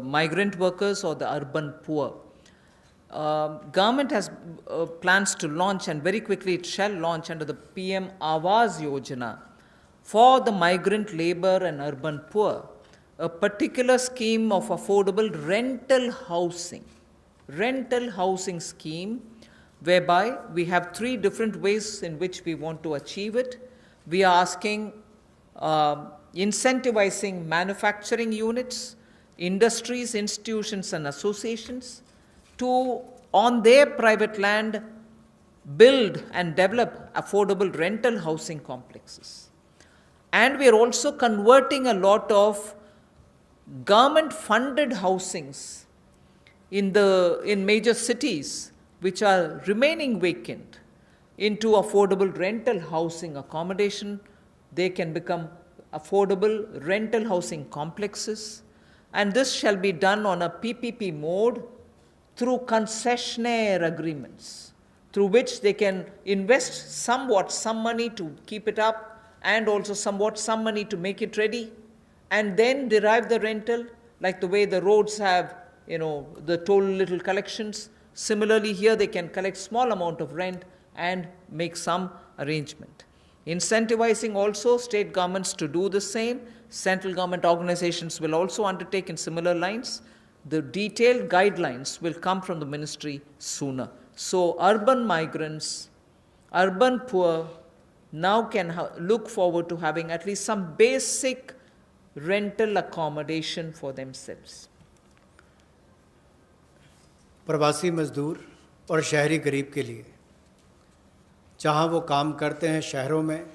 migrant workers or the urban poor. government has plans to launch, and very quickly it shall launch under the PM Awas Yojana for the migrant labor and urban poor, a particular scheme of affordable rental housing scheme, whereby we have three different ways in which we want to achieve it. We are asking incentivizing manufacturing units, industries, institutions and associations to, on their private land, build and develop affordable rental housing complexes. And we are also converting a lot of government-funded housings in major cities which are remaining vacant into affordable rental housing accommodation. They can become affordable rental housing complexes, and this shall be done on a PPP mode through concessionaire agreements, through which they can invest somewhat some money to keep it up and also somewhat some money to make it ready, and then derive the rental, like the way the roads have, the toll little collections. Similarly, here they can collect small amount of rent and make some arrangement. Incentivizing also state governments to do the same. Central government organizations will also undertake in similar lines. The detailed guidelines will come from the ministry sooner. So urban migrants, urban poor now can look forward to having at least some basic rental accommodation for themselves. प्रवासी मजदूर और शहरी गरीब के लिए जहाँ वो काम करते हैं शहरों में,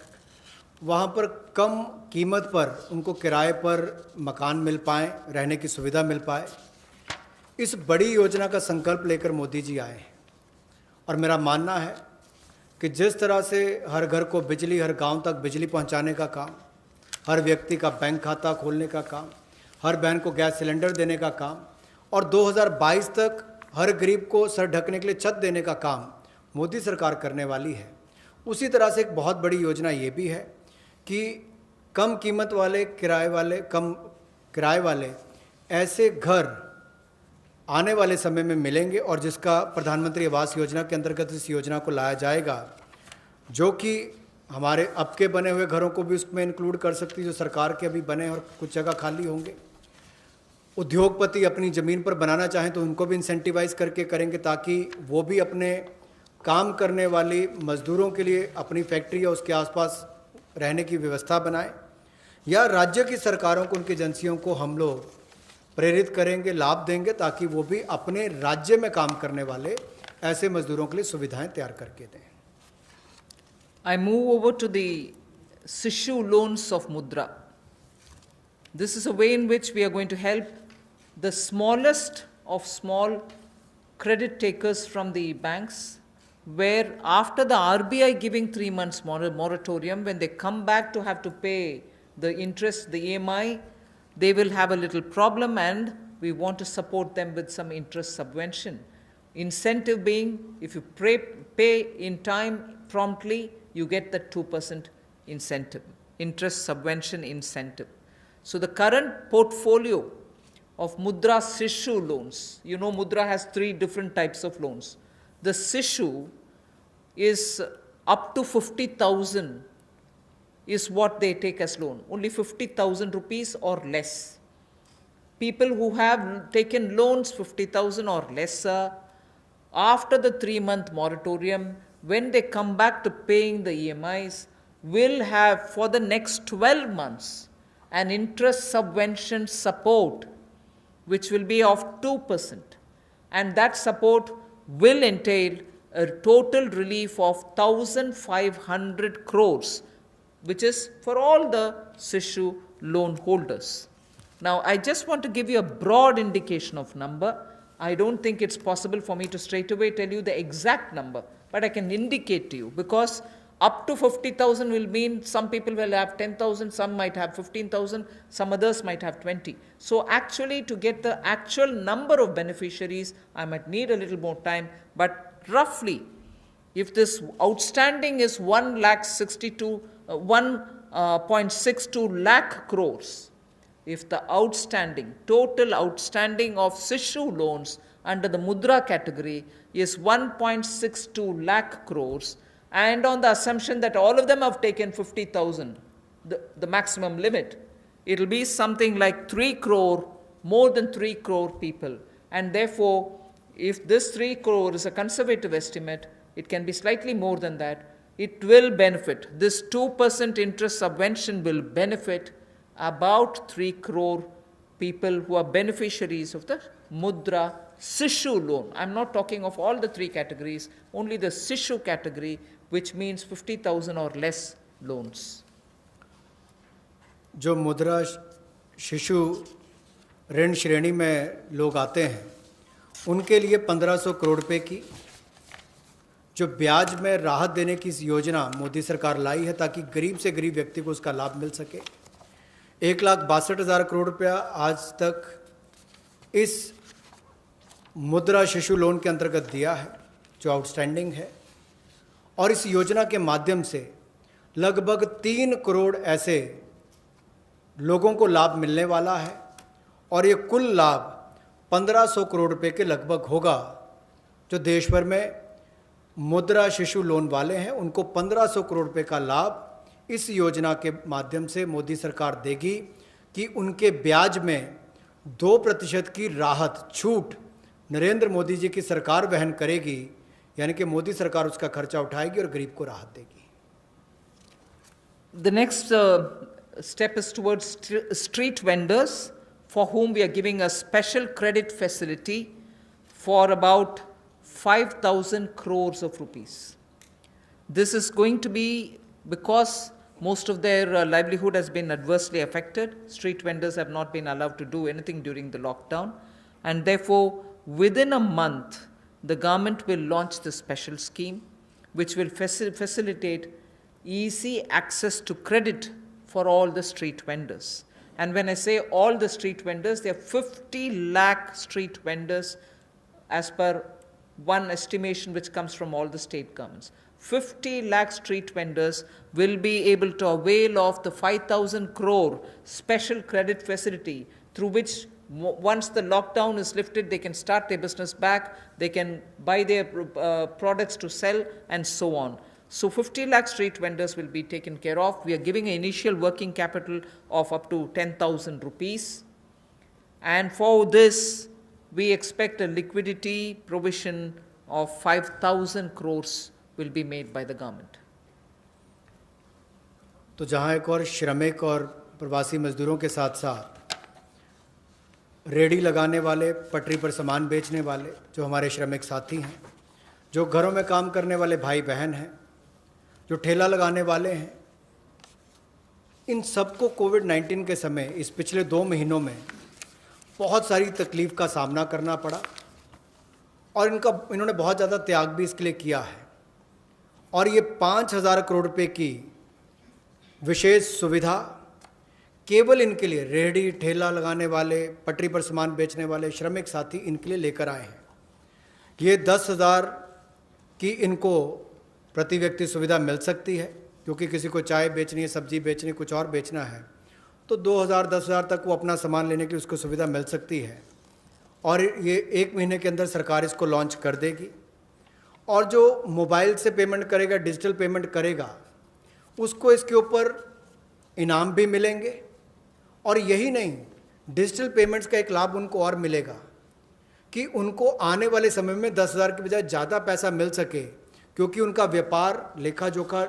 वहाँ पर कम कीमत पर उनको किराए पर मकान मिल पाएँ, रहने की सुविधा मिल पाए, इस बड़ी योजना का संकल्प लेकर मोदी जी आए हैं। और मेरा मानना है कि जिस तरह से हर घर को बिजली, हर गांव तक बिजली पहुंचाने का काम, हर व्यक्ति का बैंक खाता खोलने का काम, हर बहन को गैस सिलेंडर देने का काम और 2022 तक हर गरीब को सर ढकने के लिए छत देने का काम मोदी सरकार करने वाली है, उसी तरह से एक बहुत बड़ी योजना ये भी है कि कम कीमत वाले कम किराए वाले ऐसे घर आने वाले समय में मिलेंगे और जिसका प्रधानमंत्री आवास योजना के अंतर्गत इस योजना को लाया जाएगा, जो कि हमारे अब के बने हुए घरों को भी उसमें इंक्लूड कर सकती है, जो सरकार के अभी बने और कुछ जगह खाली होंगे। उद्योगपति अपनी ज़मीन पर बनाना चाहें तो उनको भी इंसेंटिवाइज करके करेंगे, ताकि वो भी अपने काम करने वाली मज़दूरों के लिए अपनी फैक्ट्री या उसके आसपास रहने की व्यवस्था बनाएं, या राज्य की सरकारों को, उनकी एजेंसियों को हम लोग प्रेरित करेंगे, लाभ देंगे, ताकि वो भी अपने राज्य में काम करने वाले ऐसे मजदूरों के लिए सुविधाएं तैयार करके दें। I move over to the Sishu loans of Mudra. This is a way in which we are going to help the smallest of small credit takers from the banks, where after the RBI giving 3 months moratorium, when they come back to have to pay the interest, the EMI, they will have a little problem, and we want to support them with some interest subvention. Incentive being, if you pay in time promptly, you get the 2% incentive, interest subvention incentive. So the current portfolio of Mudra Sishu loans, Mudra has 3 different types of loans. The Sishu is up to 50,000 is what they take as loan, only 50,000 rupees or less. People who have taken loans 50,000 or lesser, after the 3-month moratorium, when they come back to paying the EMIs, will have for the next 12 months an interest subvention support which will be of 2%, and that support will entail a total relief of 1,500 crores, which is for all the Sishu loan holders. Now, I just want to give you a broad indication of number. I don't think it's possible for me to straight away tell you the exact number, but I can indicate to you, because up to 50,000 will mean some people will have 10,000, some might have 15,000, some others might have 20. So actually, to get the actual number of beneficiaries, I might need a little more time, but roughly, if this outstanding is 1.62 lakh crores, if the total outstanding of Sishu loans under the Mudra category is 1.62 lakh crores, and on the assumption that all of them have taken 50,000, the maximum limit, it will be something like 3 crore, more than 3 crore people. And therefore, if this 3 crore is a conservative estimate, it can be slightly more than that. It will benefit. This 2% interest subvention will benefit about 3 crore people who are beneficiaries of the Mudra Sishu loan. I'm not talking of all the 3 categories, only the Sishu category, which means 50,000 or less loans. जो मुद्रा शिशु ऋण श्रेणी में लोग आते हैं उनके लिए 1500 करोड़ रुपए की जो ब्याज में राहत देने की योजना मोदी सरकार लाई है ताकि गरीब से गरीब व्यक्ति को उसका लाभ मिल सके। 1,62,000 करोड़ रुपया आज तक इस मुद्रा शिशु लोन के अंतर्गत दिया है जो आउटस्टैंडिंग है, और इस योजना के माध्यम से लगभग 3 करोड़ ऐसे लोगों को लाभ मिलने वाला है, और ये कुल लाभ 1500 करोड़ रुपए के लगभग होगा। जो देश भर में मुद्रा शिशु लोन वाले हैं उनको 1500 करोड़ रुपए का लाभ इस योजना के माध्यम से मोदी सरकार देगी कि उनके ब्याज में 2% की राहत छूट नरेंद्र मोदी जी की सरकार वहन करेगी, यानी कि मोदी सरकार उसका खर्चा उठाएगी और गरीब को राहत देगी। The next step is towards street vendors, for whom we are giving a special credit facility for about 5,000 crores of rupees. This is going to be because most of their livelihood has been adversely affected. Street vendors have not been allowed to do anything during the lockdown, and therefore within a month the government will launch this special scheme which will facilitate easy access to credit for all the street vendors. And when I say all the street vendors, there are 50 lakh street vendors as per one estimation which comes from all the state governments. 50 lakh street vendors will be able to avail of the 5,000 crore special credit facility through which once the lockdown is lifted, they can start their business back, they can buy their products to sell and so on. So 50 lakh street vendors will be taken care of. We are giving an initial working capital of up to 10,000 rupees. And for this, we expect a liquidity provision of 5,000 crores will be made by the government. तो जहाँ एक और श्रमिक और प्रवासी मजदूरों के साथ साथ रेडी लगाने वाले, पटरी पर सामान बेचने वाले जो हमारे श्रमिक साथी हैं, जो घरों में काम करने वाले भाई बहन हैं, जो ठेला लगाने वाले हैं, इन सबको कोविड-19 के समय इस पिछले 2 महीनों में बहुत सारी तकलीफ़ का सामना करना पड़ा, और इन्होंने बहुत ज़्यादा त्याग भी इसके लिए किया है। और ये 5,000 करोड़ रुपए की विशेष सुविधा केवल इनके लिए, रेहड़ी ठेला लगाने वाले, पटरी पर सामान बेचने वाले श्रमिक साथी, इनके लिए लेकर आए हैं। ये 10,000 की इनको प्रति व्यक्ति सुविधा मिल सकती है, क्योंकि किसी को चाय बेचनी है, सब्जी बेचनी है, कुछ और बेचना है, तो 2,000 10,000 तक वो अपना सामान लेने की उसको सुविधा मिल सकती है। और ये 1 महीने के अंदर सरकार इसको लॉन्च कर देगी। और जो मोबाइल से पेमेंट करेगा, डिजिटल पेमेंट करेगा, उसको इसके ऊपर इनाम भी मिलेंगे। और यही नहीं, डिजिटल पेमेंट्स का एक लाभ उनको और मिलेगा कि उनको आने वाले समय में 10,000 के बजाय ज़्यादा पैसा मिल सके, क्योंकि उनका व्यापार लेखा जोखा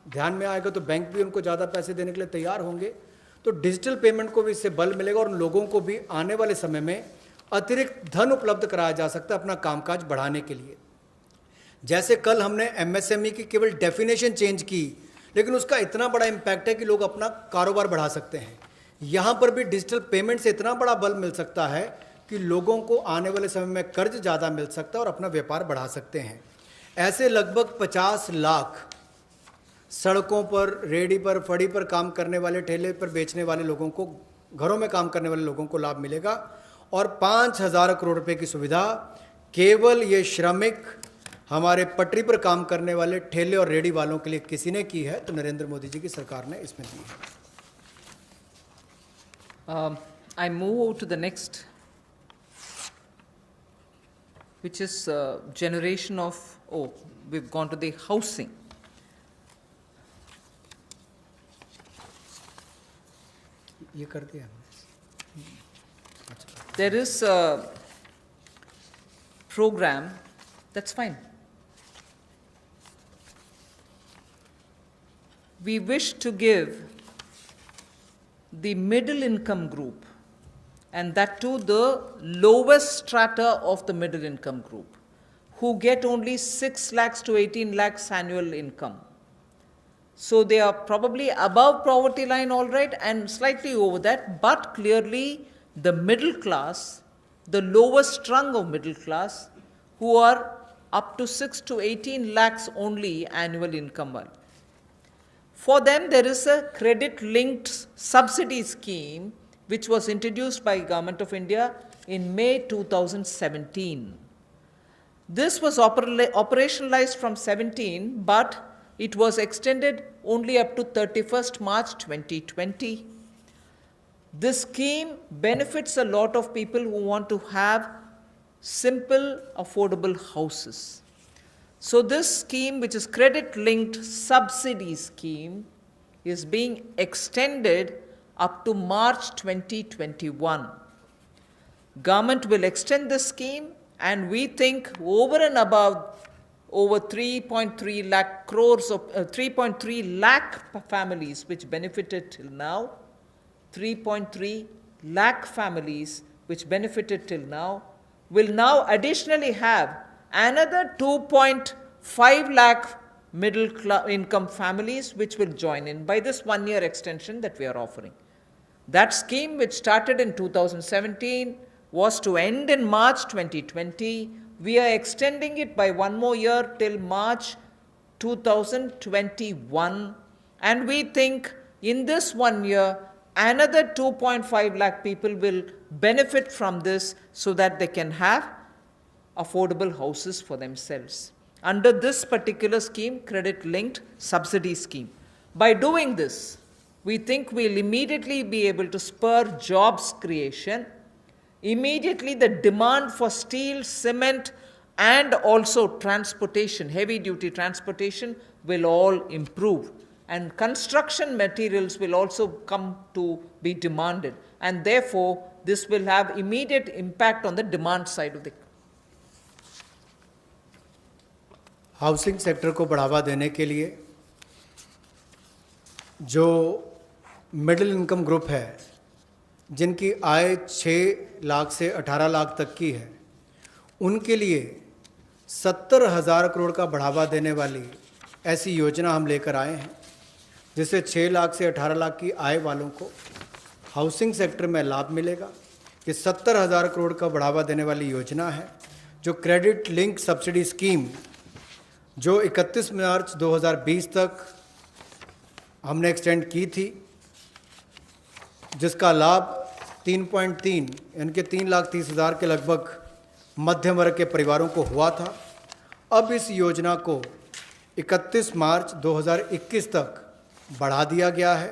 ध्यान में आएगा तो बैंक भी उनको ज़्यादा पैसे देने के लिए तैयार होंगे। तो डिजिटल पेमेंट को भी इससे बल मिलेगा और उन लोगों को भी आने वाले समय में अतिरिक्त धन उपलब्ध कराया जा सकता है अपना कामकाज बढ़ाने के लिए। जैसे कल हमने एमएसएमई की केवल डेफिनेशन चेंज की, लेकिन उसका इतना बड़ा इम्पैक्ट है कि लोग अपना कारोबार बढ़ा सकते हैं। यहाँ पर भी डिजिटल पेमेंट से इतना बड़ा बल मिल सकता है कि लोगों को आने वाले समय में कर्ज ज़्यादा मिल सकता है और अपना व्यापार बढ़ा सकते हैं। ऐसे लगभग 50 लाख सड़कों पर, रेडी पर, फड़ी पर काम करने वाले, ठेले पर बेचने वाले लोगों को, घरों में काम करने वाले लोगों को लाभ मिलेगा। और 5,000 करोड़ रुपए की सुविधा केवल ये श्रमिक, हमारे पटरी पर काम करने वाले ठेले और रेडी वालों के लिए किसी ने की है, तो नरेंद्र मोदी जी की सरकार ने इसमें दी है। I move to the next which is generation of, oh, we've gone to the housing. ये कर दिया There is a program, that's fine. We wish to give the middle income group, and that too the lowest strata of the middle income group, who get only 6 lakhs to 18 lakhs annual income. So they are probably above poverty line, all right, and slightly over that, but clearly the middle class, the lowest rung of middle class, who are up to 6 to 18 lakhs only annual income. For them, there is a credit-linked subsidy scheme which was introduced by Government of India in May 2017. This was operationalized from 17, but it was extended only up to 31st March 2020. This scheme benefits a lot of people who want to have simple, affordable houses. So this scheme, which is credit-linked subsidy scheme, is being extended up to March 2021. Government will extend this scheme, and we think over and above over 3.3 lakh crores of 3.3 lakh families which benefited till now, 3.3 lakh families which benefited till now, will now additionally have another 2.5 lakh middle income families which will join in by this 1-year extension that we are offering. That scheme, which started in 2017, was to end in March 2020. We are extending it by 1 more year till March 2021. And we think in this 1 year, another 2.5 lakh people will benefit from this so that they can have affordable houses for themselves under this particular scheme, credit-linked subsidy scheme. By doing this, we think we'll immediately be able to spur jobs creation. Immediately, the demand for steel, cement, and also transportation, heavy-duty transportation, will all improve. And construction materials will also come to be demanded. And therefore, this will have immediate impact on the demand side of the housing sector को बढ़ावा देने के लिए जो middle income group है, जिनकी आय 6 लाख से 18 लाख तक की है, उनके लिए 70,000 करोड़ का बढ़ावा देने वाली ऐसी योजना हम लेकर आए हैं, जिससे 6 लाख से 18 लाख की आय वालों को हाउसिंग सेक्टर में लाभ मिलेगा। ये 70,000 करोड़ का बढ़ावा देने वाली योजना है, जो क्रेडिट लिंक सब्सिडी स्कीम जो 31 मार्च 2020 तक हमने एक्सटेंड की थी, जिसका लाभ 3.3 यानी कि 3,30,000 के लगभग मध्यम वर्ग के परिवारों को हुआ था। अब इस योजना को 31 मार्च 2021 तक बढ़ा दिया गया है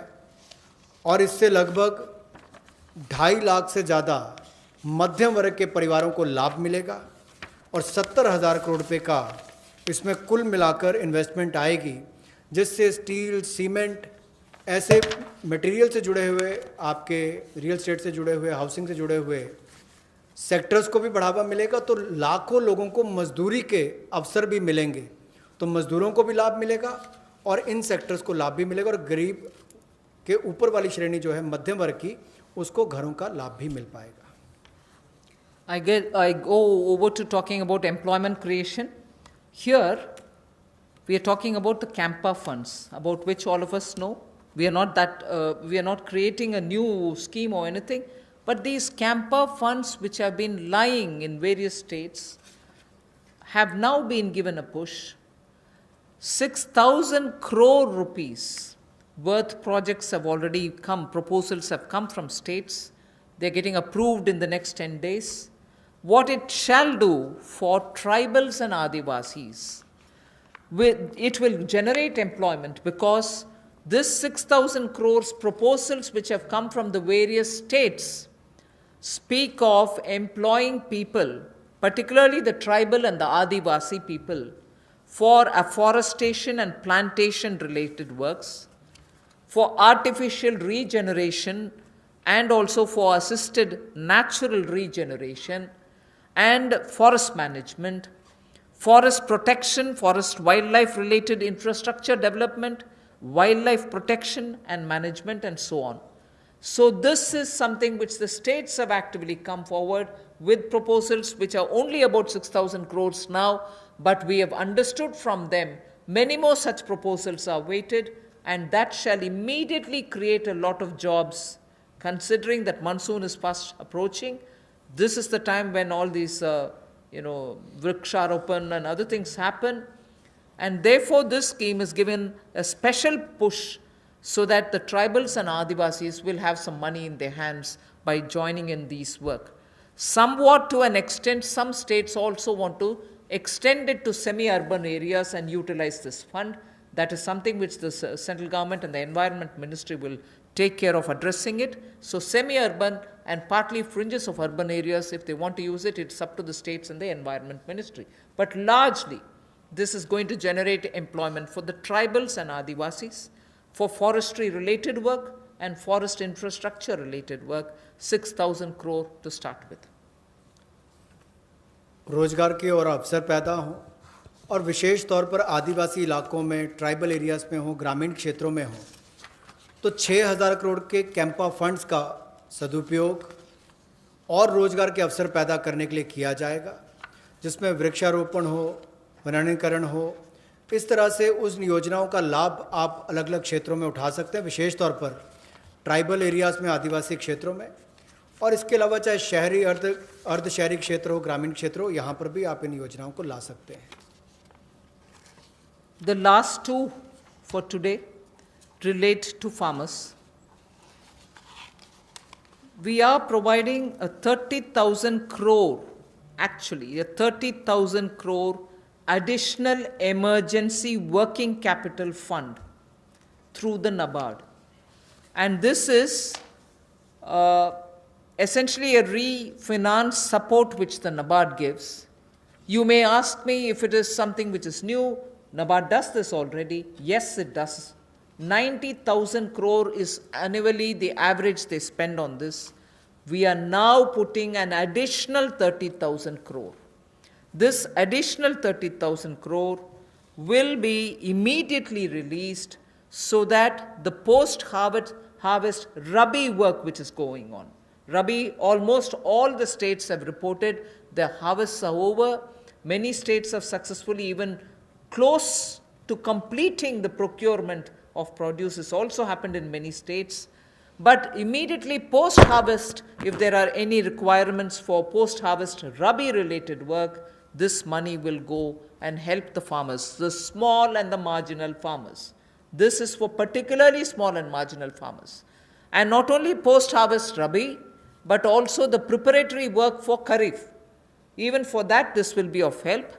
और इससे लगभग 2.5 लाख से ज़्यादा मध्यम वर्ग के परिवारों को लाभ मिलेगा और 70,000 करोड़ रुपये का इसमें कुल मिलाकर इन्वेस्टमेंट आएगी, जिससे स्टील, सीमेंट, ऐसे मटेरियल से जुड़े हुए, आपके रियल एस्टेट से जुड़े हुए, हाउसिंग से जुड़े हुए सेक्टर्स को भी बढ़ावा मिलेगा। तो लाखों लोगों को मजदूरी के अवसर भी मिलेंगे, तो मजदूरों को भी लाभ मिलेगा और इन सेक्टर्स को लाभ भी मिलेगा और गरीब के ऊपर वाली श्रेणी जो है मध्यम वर्ग की, उसको घरों का लाभ भी मिल पाएगा। I go over to talking about employment creation. Here, we are talking about the Campa funds, about which all of us know. We are not creating a new scheme or anything, but these Campa funds, which have been lying in various states, have now been given a push. 6,000 crore rupees worth projects have already come, proposals have come from states. They're getting approved in the next 10 days. What it shall do for tribals and Adivasis, it will generate employment, because this 6,000 crores proposals which have come from the various states speak of employing people, particularly the tribal and the Adivasi people, for afforestation and plantation related works, for artificial regeneration and also for assisted natural regeneration and forest management, forest protection, forest wildlife related infrastructure development, wildlife protection and management, and so on. So this is something which the states have actively come forward with proposals which are only about 6,000 crores now, but we have understood from them many more such proposals are waited, and that shall immediately create a lot of jobs. Considering that monsoon is fast approaching, this is the time when all these vriksharopan and other things happen, and therefore this scheme is given a special push so that the tribals and Adivasis will have some money in their hands by joining in these work. Somewhat to an extent, some states also want to extend it to semi-urban areas and utilize this fund. That is something which the central government and the Environment Ministry will take care of addressing it. So semi-urban and partly fringes of urban areas, if they want to use it, it's up to the states and the Environment Ministry. But largely, this is going to generate employment for the tribals and Adivasis, for forestry related work and forest infrastructure related work, 6,000 crore to start with. रोजगार के और अवसर पैदा हों, और विशेष तौर पर आदिवासी इलाकों में, ट्राइबल एरियाज़ में हो, ग्रामीण क्षेत्रों में हो, तो 6,000 करोड़ के कैंपा फंड्स का सदुपयोग और रोजगार के अवसर पैदा करने के लिए किया जाएगा, जिसमें वृक्षारोपण हो, वनीकरण हो। इस तरह से उस योजनाओं का लाभ आप अलग अलग क्षेत्रों में उठा सकते हैं, विशेष तौर पर ट्राइबल एरियाज़ में, आदिवासी क्षेत्रों में, और इसके अलावा चाहे शहरी अर्ध शहरी क्षेत्र हो, ग्रामीण क्षेत्र हो, यहाँ पर भी आप इन योजनाओं को ला सकते हैं। The last two for today relate to farmers. We are providing a 30,000 crore, actually a 30,000 crore additional emergency working capital fund through the NABARD. And this is essentially a refinance support which the NABARD gives. You may ask me if it is something which is new. NABARD does this already. Yes, it does. 90,000 crore is annually the average they spend on this. We are now putting an additional 30,000 crore. This additional 30,000 crore will be immediately released so that the post-harvest Rabi work which is going on. Rabi, almost all the states have reported their harvests are over. Many states have successfully even close to completing the procurement of produce. This also happened in many states. But immediately post-harvest, if there are any requirements for post-harvest Rabi-related work, this money will go and help the farmers, the small and the marginal farmers. This is for particularly small and marginal farmers. And not only post-harvest Rabi, but also the preparatory work for Kharif. Even for that, this will be of help.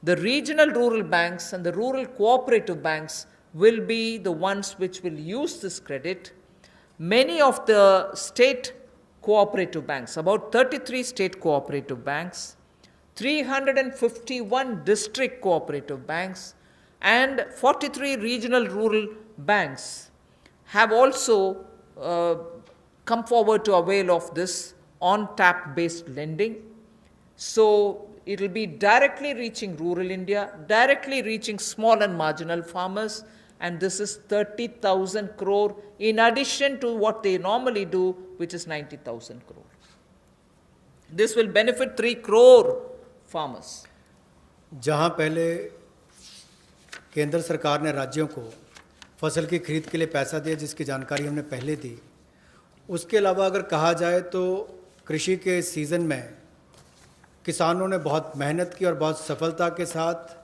The regional rural banks and the rural cooperative banks will be the ones which will use this credit. Many of the state cooperative banks, about 33 state cooperative banks, 351 district cooperative banks, and 43 regional rural banks have also come forward to avail of this on-tap based lending. So it will be directly reaching rural India, directly reaching small and marginal farmers, and this is 30,000 crore in addition to what they normally do, which is 90,000 crore. This will benefit 3 crore farmers. जहाँ पहले केंद्र सरकार ने राज्यों को फसल की खरीद के लिए पैसा दिया, जिसकी जानकारी हमने पहले दी, उसके अलावा अगर कहा जाए तो कृषि के सीज़न में किसानों ने बहुत मेहनत की और बहुत सफलता के साथ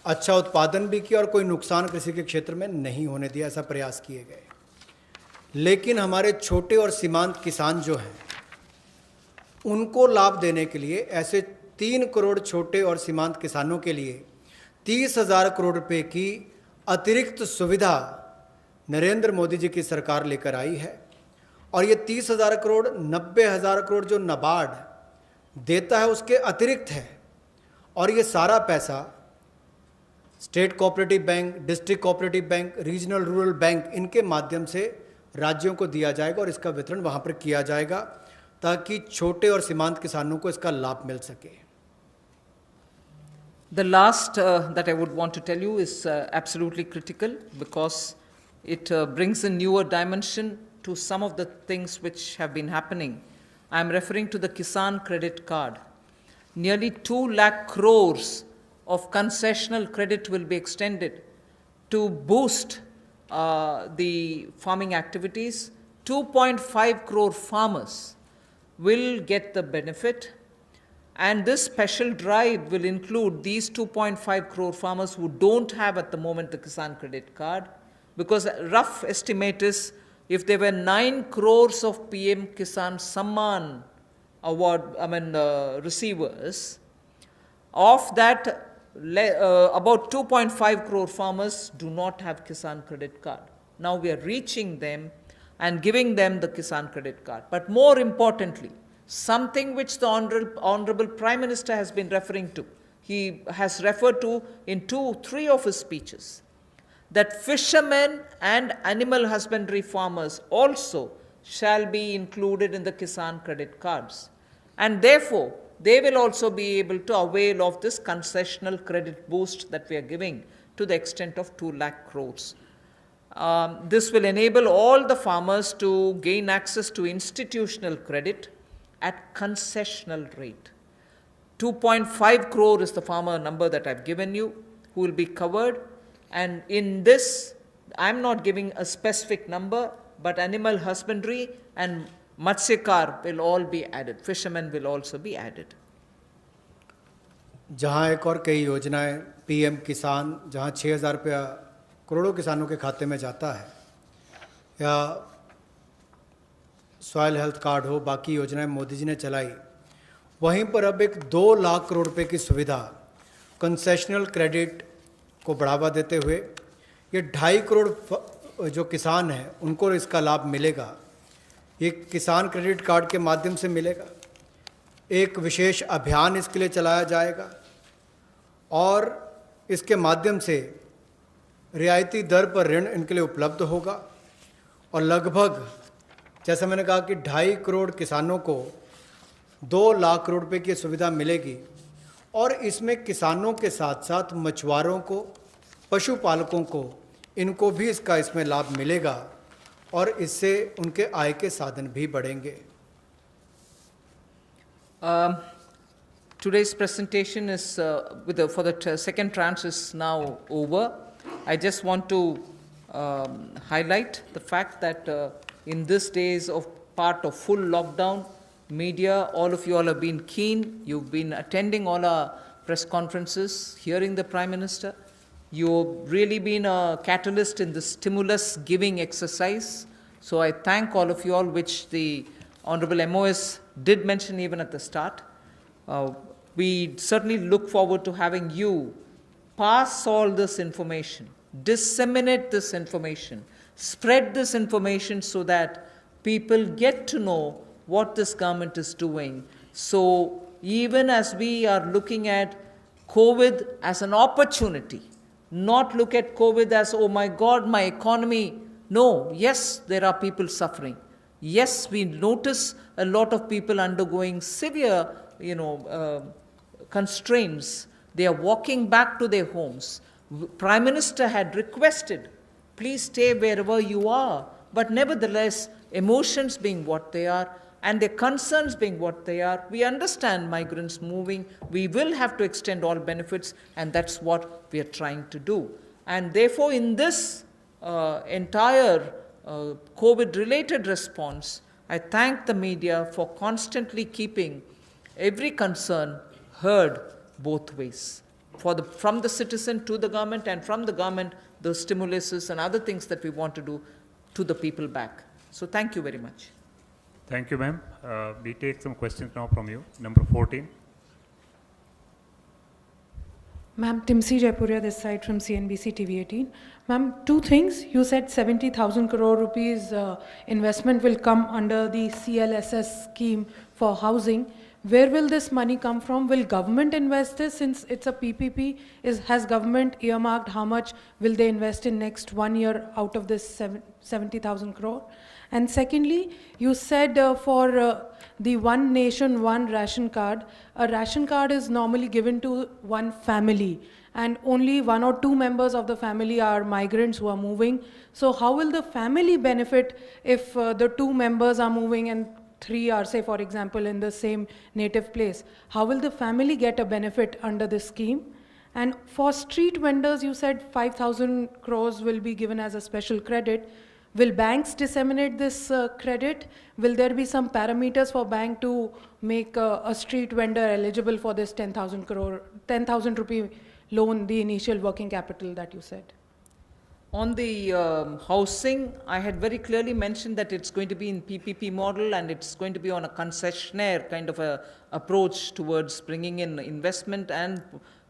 अच्छा उत्पादन भी किया और कोई नुकसान कृषि के क्षेत्र में नहीं होने दिया, ऐसा प्रयास किए गए। लेकिन हमारे छोटे और सीमांत किसान जो हैं, उनको लाभ देने के लिए ऐसे 3 करोड़ छोटे और सीमांत किसानों के लिए 30,000 करोड़ रुपए की अतिरिक्त सुविधा नरेंद्र मोदी जी की सरकार लेकर आई है। और ये 30,000 करोड़ 90,000 करोड़ जो नाबार्ड देता है उसके अतिरिक्त है, और ये सारा पैसा state cooperative bank, district cooperative bank, regional rural bank, इनके माध्यम से राज्यों को दिया जाएगा और इसका वितरण वहाँ पर किया जाएगा ताकि छोटे और सीमांत किसानों को इसका लाभ मिल सके। The last that I would want to tell you is absolutely critical because it brings a newer dimension to some of the things which have been happening. I am referring to the Kisan credit card. Nearly 2 lakh crores of concessional credit will be extended to boost the farming activities. 2.5 crore farmers will get the benefit. And this special drive will include these 2.5 crore farmers who don't have at the moment the Kisan credit card, because a rough estimate is if there were 9 crores of PM Kisan Samman award, receivers, of that about 2.5 crore farmers do not have Kisan credit card. Now we are reaching them and giving them the Kisan credit card. But more importantly, something which the Honorable Prime Minister has been referring to, he has referred to in 2-3 of his speeches, that fishermen and animal husbandry farmers also shall be included in the Kisan credit cards. And therefore, they will also be able to avail of this concessional credit boost that we are giving to the extent of 2 lakh crores. This will enable all the farmers to gain access to institutional credit at concessional rate. 2.5 crore is the farmer number that I've given you, who will be covered. And in this, I'm not giving a specific number, but animal husbandry and Matsyakar will all be added. Fishermen will also be added. जहाँ एक और कई योजनाएं PM किसान, जहाँ 6,000 रुपया करोड़ों किसानों के खाते में जाता है, या सॉइल हेल्थ कार्ड हो, बाकी योजनाएं मोदी जी ने चलाई, वहीं पर अब एक 2 लाख करोड़ रुपए की सुविधा कंसेशनल क्रेडिट को बढ़ावा देते हुए ये 2.5 करोड़ जो किसान हैं उनको इसका लाभ मिलेगा। ये किसान क्रेडिट कार्ड के माध्यम से मिलेगा। एक विशेष अभियान इसके लिए चलाया जाएगा और इसके माध्यम से रियायती दर पर ऋण इनके लिए उपलब्ध होगा और लगभग, जैसा मैंने कहा कि 2.5 करोड़ किसानों को 2 लाख करोड़ रुपए की सुविधा मिलेगी। और इसमें किसानों के साथ साथ मछुआरों को, पशुपालकों को, इनको भी इसमें लाभ मिलेगा और इससे उनके आय के साधन भी बढ़ेंगे। Today's presentation is for the second tranche is now over. I just want to highlight the fact that in these days of part of full lockdown, media, all of you all have been keen. You've been attending all our press conferences, hearing the Prime Minister. You've really been a catalyst in the stimulus giving exercise. So I thank all of you all, which the Honorable MOS did mention even at the start. We certainly look forward to having you pass all this information, disseminate this information, spread this information so that people get to know what this government is doing. So even as we are looking at COVID as an opportunity, not look at COVID as, oh my God, my economy. No, yes, there are people suffering. Yes, we notice a lot of people undergoing severe, constraints. They are walking back to their homes. Prime Minister had requested, please stay wherever you are. But nevertheless, emotions being what they are, and their concerns being what they are, we understand migrants moving. We will have to extend all benefits, and that's what we are trying to do. And therefore, in this entire COVID-related response, I thank the media for constantly keeping every concern heard both ways, from the citizen to the government, and from the government, the stimuluses and other things that we want to do to the people back. So thank you very much. Thank you, ma'am. We take some questions now from you. Number 14. Ma'am, Timsi Jaipuria this side from CNBC TV18. Ma'am, 2 things. You said 70,000 crore rupees investment will come under the CLSS scheme for housing. where will this money come from? Will government invest this since it's a PPP? Has government earmarked how much will they invest in next 1 year out of this 70,000 crore? And secondly, you said for the one nation, one ration card, a ration card is normally given to one family, and only 1 or 2 members of the family are migrants who are moving. So how will the family benefit if the 2 members are moving and 3 are, say, for example, in the same native place? How will the family get a benefit under this scheme? And for street vendors, you said 5,000 crores will be given as a special credit. Will banks disseminate this credit? Will there be some parameters for bank to make a street vendor eligible for this 10,000 rupee loan, the initial working capital that you said? On the housing, I had very clearly mentioned that it's going to be in PPP model and it's going to be on a concessionaire kind of a approach towards bringing in investment and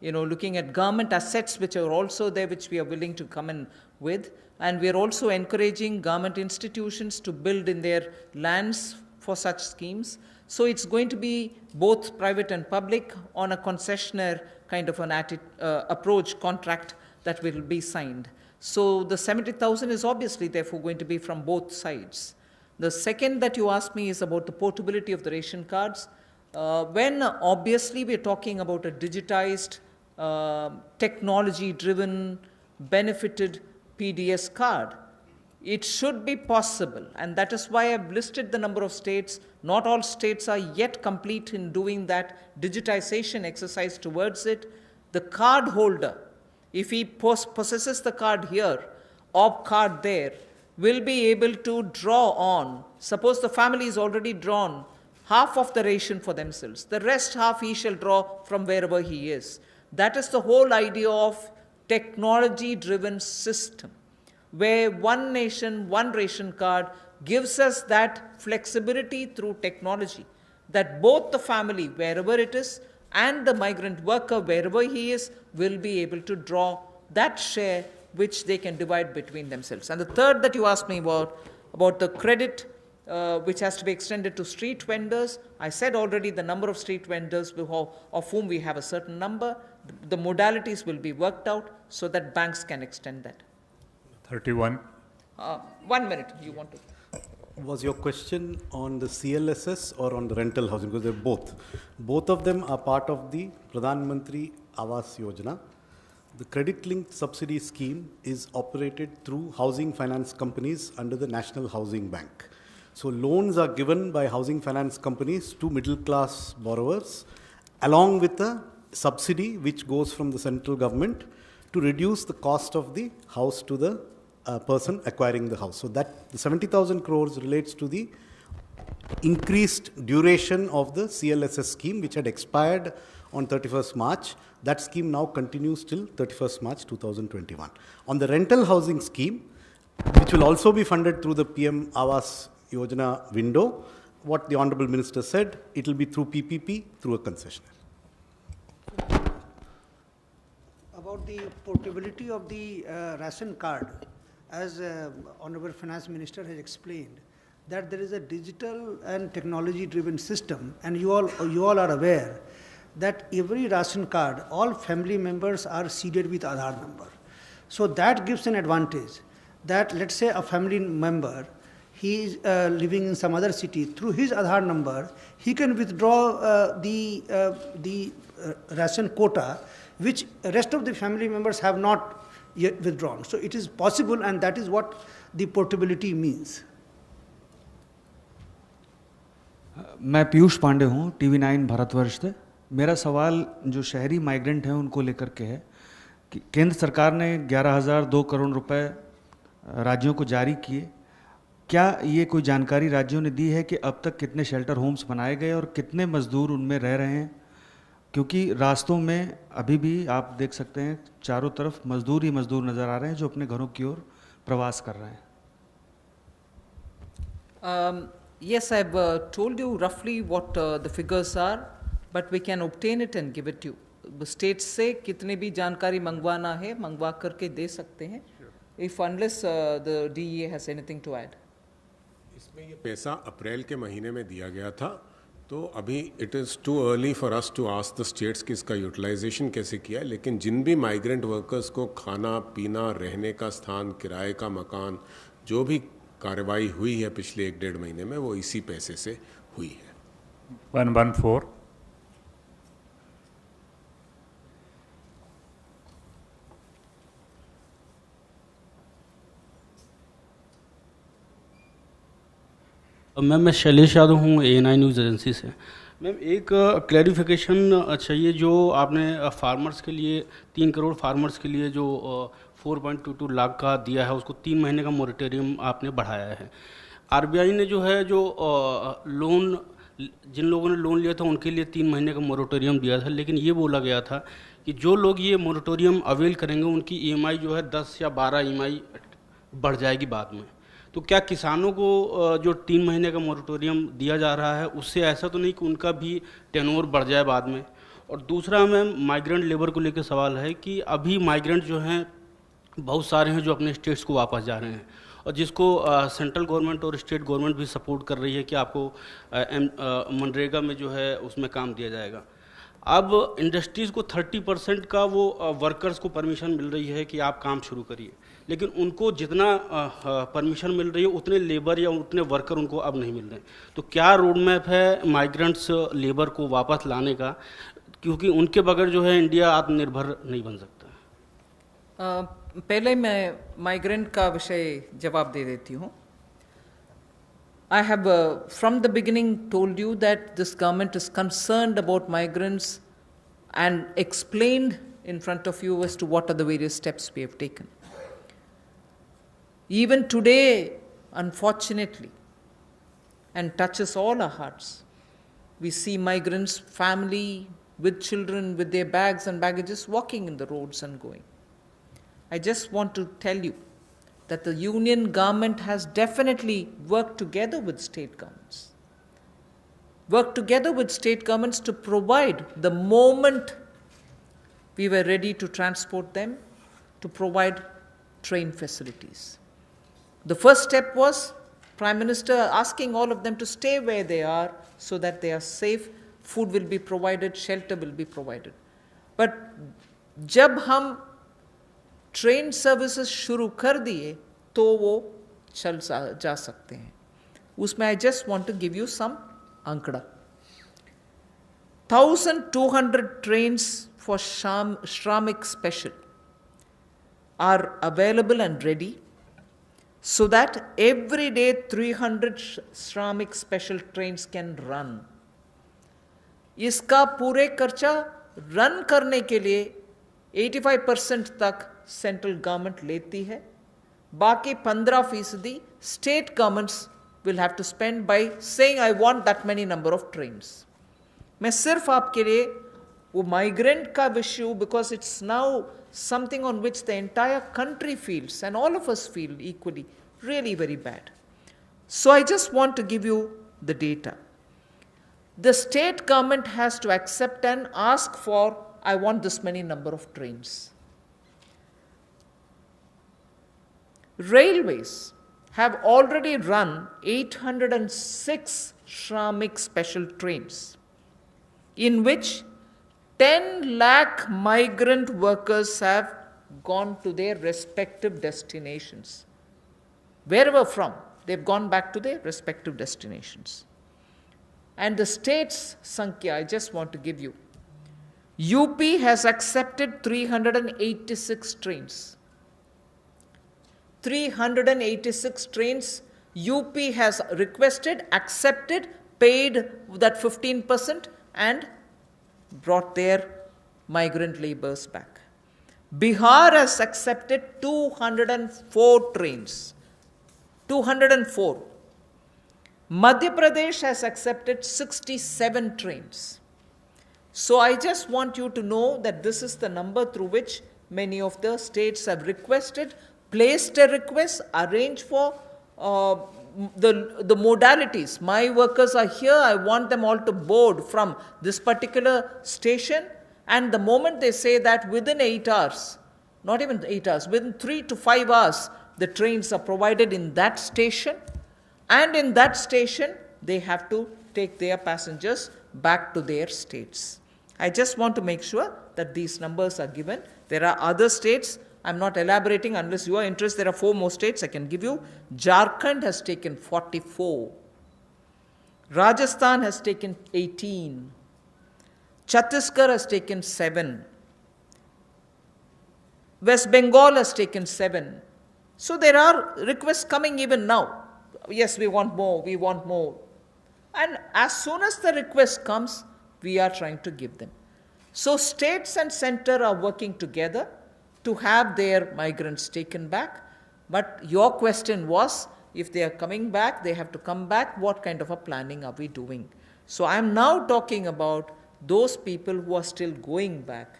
looking at government assets which are also there, which we are willing to come in with. And we are also encouraging government institutions to build in their lands for such schemes. So it's going to be both private and public on a concessionaire kind of an approach contract that will be signed. So the 70,000 is obviously therefore going to be from both sides. The second that you asked me is about the portability of the ration cards. When obviously we're talking about a digitized, technology-driven, benefited PDS card, it should be possible, and that is why I've listed the number of states. Not all states are yet complete in doing that digitization exercise towards it. The card holder, if he possesses the card here or card there, will be able to draw on. Suppose the family is already drawn half of the ration for themselves. The rest half he shall draw from wherever he is. That is the whole idea of technology-driven system, where one nation, one ration card gives us that flexibility through technology, that both the family, wherever it is, and the migrant worker, wherever he is, will be able to draw that share which they can divide between themselves. And the third that you asked me about the credit which has to be extended to street vendors, I said already the number of street vendors of whom we have a certain number. The modalities will be worked out so that banks can extend that. 31. 1 minute, you want to? Was your question on the CLSS or on the rental housing? Because they're both. Both of them are part of the Pradhan Mantri Awas Yojana. The credit-linked subsidy scheme is operated through housing finance companies under the National Housing Bank. So loans are given by housing finance companies to middle-class borrowers, along with a subsidy which goes from the central government to reduce the cost of the house to the person acquiring the house. So that the 70,000 crores relates to the increased duration of the CLSS scheme, which had expired on 31st March. That scheme now continues till 31st March 2021. On the rental housing scheme, which will also be funded through the PM Awas Yojana window, what the Honorable Minister said, it will be through PPP, through a concessionaire. About the portability of the ration card, as Honorable Finance Minister has explained, that there is a digital and technology-driven system, and you all are aware that every ration card, all family members are seeded with Aadhaar number. So that gives an advantage that, let's say, a family member, he is living in some other city, through his Aadhaar number, he can withdraw the ration quota, which rest of the family members have not yet withdrawn. So it is possible, and that is what the portability means. मैं पीयूष पांडे हूँ TV9 Bharatvarsh से। मेरा सवाल जो शहरी migrant हैं उनको लेकर के है कि केंद्र सरकार ने 11,002 करोड़ रुपए राज्यों को जारी किए। क्या ये कोई जानकारी राज्यों ने दी है कि अब तक कितने शेल्टर होम्स बनाए गए और कितने मजदूर उनमें रह रहे हैं? क्योंकि रास्तों में अभी भी आप देख सकते हैं चारों तरफ मजदूर ही मजदूर नज़र आ रहे हैं जो अपने घरों की ओर प्रवास कर रहे हैं। Yes, I've told you roughly what the figures are, but we can obtain it and give it to you. States से कितने भी जानकारी मंगवाना है मंगवा करके दे सकते हैं, if unless the DEA has anything to add. इसमें ये पैसा अप्रैल के महीने में दिया गया था, तो अभी it is too early for us to ask the states कि इसका यूटिलाइजेशन कैसे किया है, लेकिन जिन भी माइग्रेंट वर्कर्स को खाना पीना, रहने का स्थान, किराए का मकान, जो भी कार्रवाई हुई है पिछले 1-1.5 महीने में, वो इसी पैसे से हुई है। 114. मैम मैं शैलेश यादव हूँ ANI न्यूज़ एजेंसी से। मैम एक क्लैरिफिकेशन चाहिए, जो आपने फार्मर्स के लिए 3 करोड़ फार्मर्स के लिए जो 4.22 लाख का दिया है, उसको 3 महीने का मोरेटोरियम आपने बढ़ाया है। RBI ने जो है जो लोन, जिन लोगों ने लोन लिया था उनके लिए 3 महीने का मोरेटोरियम दिया था, लेकिन ये बोला गया था कि जो लोग ये मोरेटोरियम अवेल करेंगे उनकी EMI जो है 10 या 12 EMI बढ़ जाएगी बाद में। तो क्या किसानों को जो 3 महीने का मोरेटोरियम दिया जा रहा है उससे ऐसा तो नहीं कि उनका भी टेन्योर बढ़ जाए बाद में? और दूसरा मैम माइग्रेंट लेबर को लेकर सवाल है कि अभी माइग्रेंट जो हैं बहुत सारे हैं जो अपने स्टेट्स को वापस जा रहे हैं, और जिसको सेंट्रल गवर्नमेंट और स्टेट गवर्नमेंट भी सपोर्ट कर रही है कि आपको मनरेगा में जो है उसमें काम दिया जाएगा। अब इंडस्ट्रीज़ को 30% का वो वर्कर्स को परमिशन मिल रही है कि आप काम शुरू करिए, लेकिन उनको जितना परमिशन मिल रही है उतने लेबर या उतने वर्कर उनको अब नहीं मिल रहे हैं। तो क्या रोड मैप है माइग्रेंट्स लेबर को वापस लाने का, क्योंकि उनके बगैर जो है इंडिया आत्मनिर्भर नहीं बन सकता? पहले मैं माइग्रेंट का विषय जवाब दे देती हूँ। I have from the beginning told you that this government is concerned about migrants and explained in front of you as to what are the various steps we have taken. Even today, unfortunately, and touches all our hearts, we see migrants, family with children, with their bags and baggages, walking in the roads and going. I just want to tell you that the union government has definitely worked together with state governments, to provide, the moment we were ready to transport them, to provide train facilities. The first step was Prime Minister asking all of them to stay where they are so that they are safe, food will be provided, shelter will be provided. But जब हम train services शुरू कर दिए तो वो चल जा सकते हैं। उसमें I just want to give you some आंकड़ा। 1200 trains for Shramik Special are available and ready, so that every day 300 Shramik Special trains can run. इसका पूरे खर्चा रन करने के लिए 85% तक सेंट्रल गवर्नमेंट लेती है, बाकी 15% state governments will have to spend by saying I want that many number of trains. मैं सिर्फ आपके लिए वो माइग्रेंट का विषय, because it's now something on which the entire country feels and all of us feel equally really very bad. So I just want to give you the data. The state government has to accept and ask for, I want this many number of trains. Railways have already run 806 Shramik special trains, in which 10 lakh migrant workers have gone to their respective destinations. Wherever from, they've gone back to their respective destinations. And the state's Sankhya, I just want to give you. UP has accepted 386 trains. 386 trains UP has requested, accepted, paid that 15% and brought their migrant laborers back. Bihar has accepted 204 trains. 204. Madhya Pradesh has accepted 67 trains. So I just want you to know that this is the number through which many of the states have requested, placed a request, arranged for the modalities. My workers are here, I want them all to board from this particular station, and the moment they say that within 8 hours, not even 8 hours, within 3 to 5 hours, the trains are provided in that station, and in that station they have to take their passengers back to their states. I just want to make sure that these numbers are given. There are other states, I'm not elaborating unless you are interested. There are 4 more states I can give you. Jharkhand has taken 44. Rajasthan has taken 18. Chhattisgarh has taken 7. West Bengal has taken 7. So there are requests coming even now. Yes, we want more, we want more. And as soon as the request comes, we are trying to give them. So states and center are working together to have their migrants taken back. But your question was, if they are coming back, they have to come back, what kind of a planning are we doing? So I am now talking about those people who are still going back.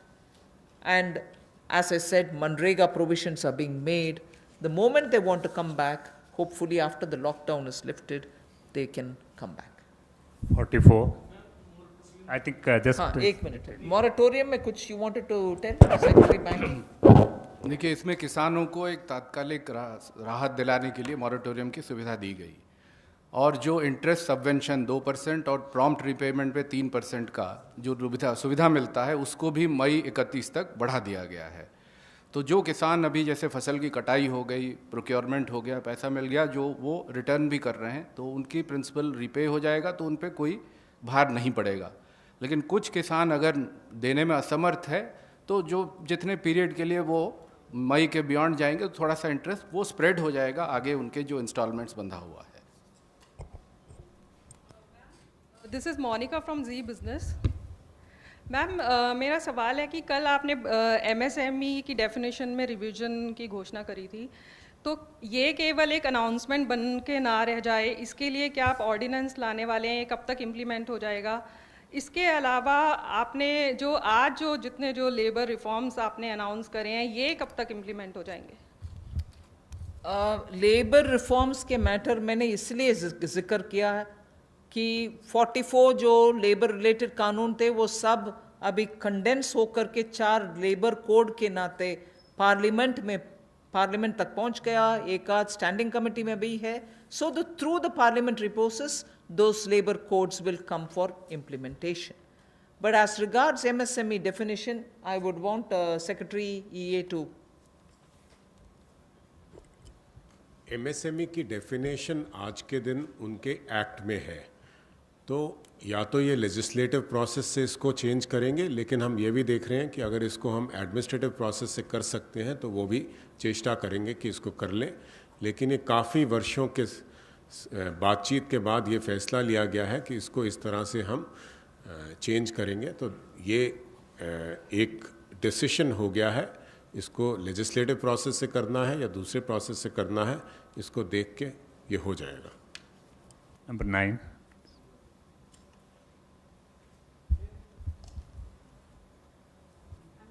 And as I said, Manrega provisions are being made. The moment they want to come back, hopefully after the lockdown is lifted, they can come back. 44. I think just... एक minute moratorium में कुछ you wanted to tell Secretary Banking? देखिए, इसमें किसानों को एक तात्कालिक राहत दिलाने के लिए मॉरेटोरियम की सुविधा दी गई और जो इंटरेस्ट सबवेंशन 2% और प्रॉम्प्ट रिपेमेंट पे 3% का जो सुविधा मिलता है उसको भी मई 31 तक बढ़ा दिया गया है। तो जो किसान अभी जैसे फसल की कटाई हो गई, प्रोक्योरमेंट हो गया, पैसा मिल गया, जो वो रिटर्न भी कर रहे हैं तो उनकी प्रिंसिपल रिपे हो जाएगा, तो उन पर कोई भार नहीं पड़ेगा। लेकिन कुछ किसान अगर देने में असमर्थ है तो जो जितने पीरियड के लिए वो मई के बियॉन्ड जाएंगे तो थोड़ा सा इंटरेस्ट वो स्प्रेड हो जाएगा आगे उनके जो इंस्टॉलमेंट्स बंधा हुआ है। This is Monika from Zee business. Ma'am, मेरा सवाल है कि कल आपने MSME की डेफिनेशन में रिवीजन की घोषणा करी थी, तो ये केवल एक अनाउंसमेंट बन के ना रह जाए, इसके लिए क्या आप ऑर्डिनेंस लाने वाले हैं? कब तक इम्प्लीमेंट हो जाएगा? इसके अलावा आपने जो जितने लेबर रिफॉर्म्स आपने अनाउंस करे हैं, ये कब तक इम्प्लीमेंट हो जाएंगे? लेबर रिफॉर्म्स के मैटर मैंने इसलिए जिक्र किया है कि 44 जो लेबर रिलेटेड कानून थे वो सब अभी कंडेंस होकर के 4 लेबर कोड के नाते पार्लियामेंट तक पहुंच गया, एक आध स्टैंडिंग कमेटी में भी है। So through the parliamentary process those labor codes will come for implementation. But as regards MSME definition, I would want Secretary EA to. MSME की डेफिनेशन आज के दिन उनके एक्ट में है, तो या तो ये लेजिस्लेटिव प्रोसेस से इसको चेंज करेंगे, लेकिन हम ये भी देख रहे हैं कि अगर इसको हम एडमिनिस्ट्रेटिव प्रोसेस से कर सकते हैं तो वो भी चेष्टा करेंगे कि इसको कर लें। लेकिन ये काफ़ी वर्षों के बातचीत के बाद ये फैसला लिया गया है कि इसको इस तरह से हम चेंज करेंगे, तो ये एक डिसीजन हो गया है। इसको लेजिस्लेटिव प्रोसेस से करना है या दूसरे प्रोसेस से करना है, इसको देख के ये हो जाएगा। Number 9.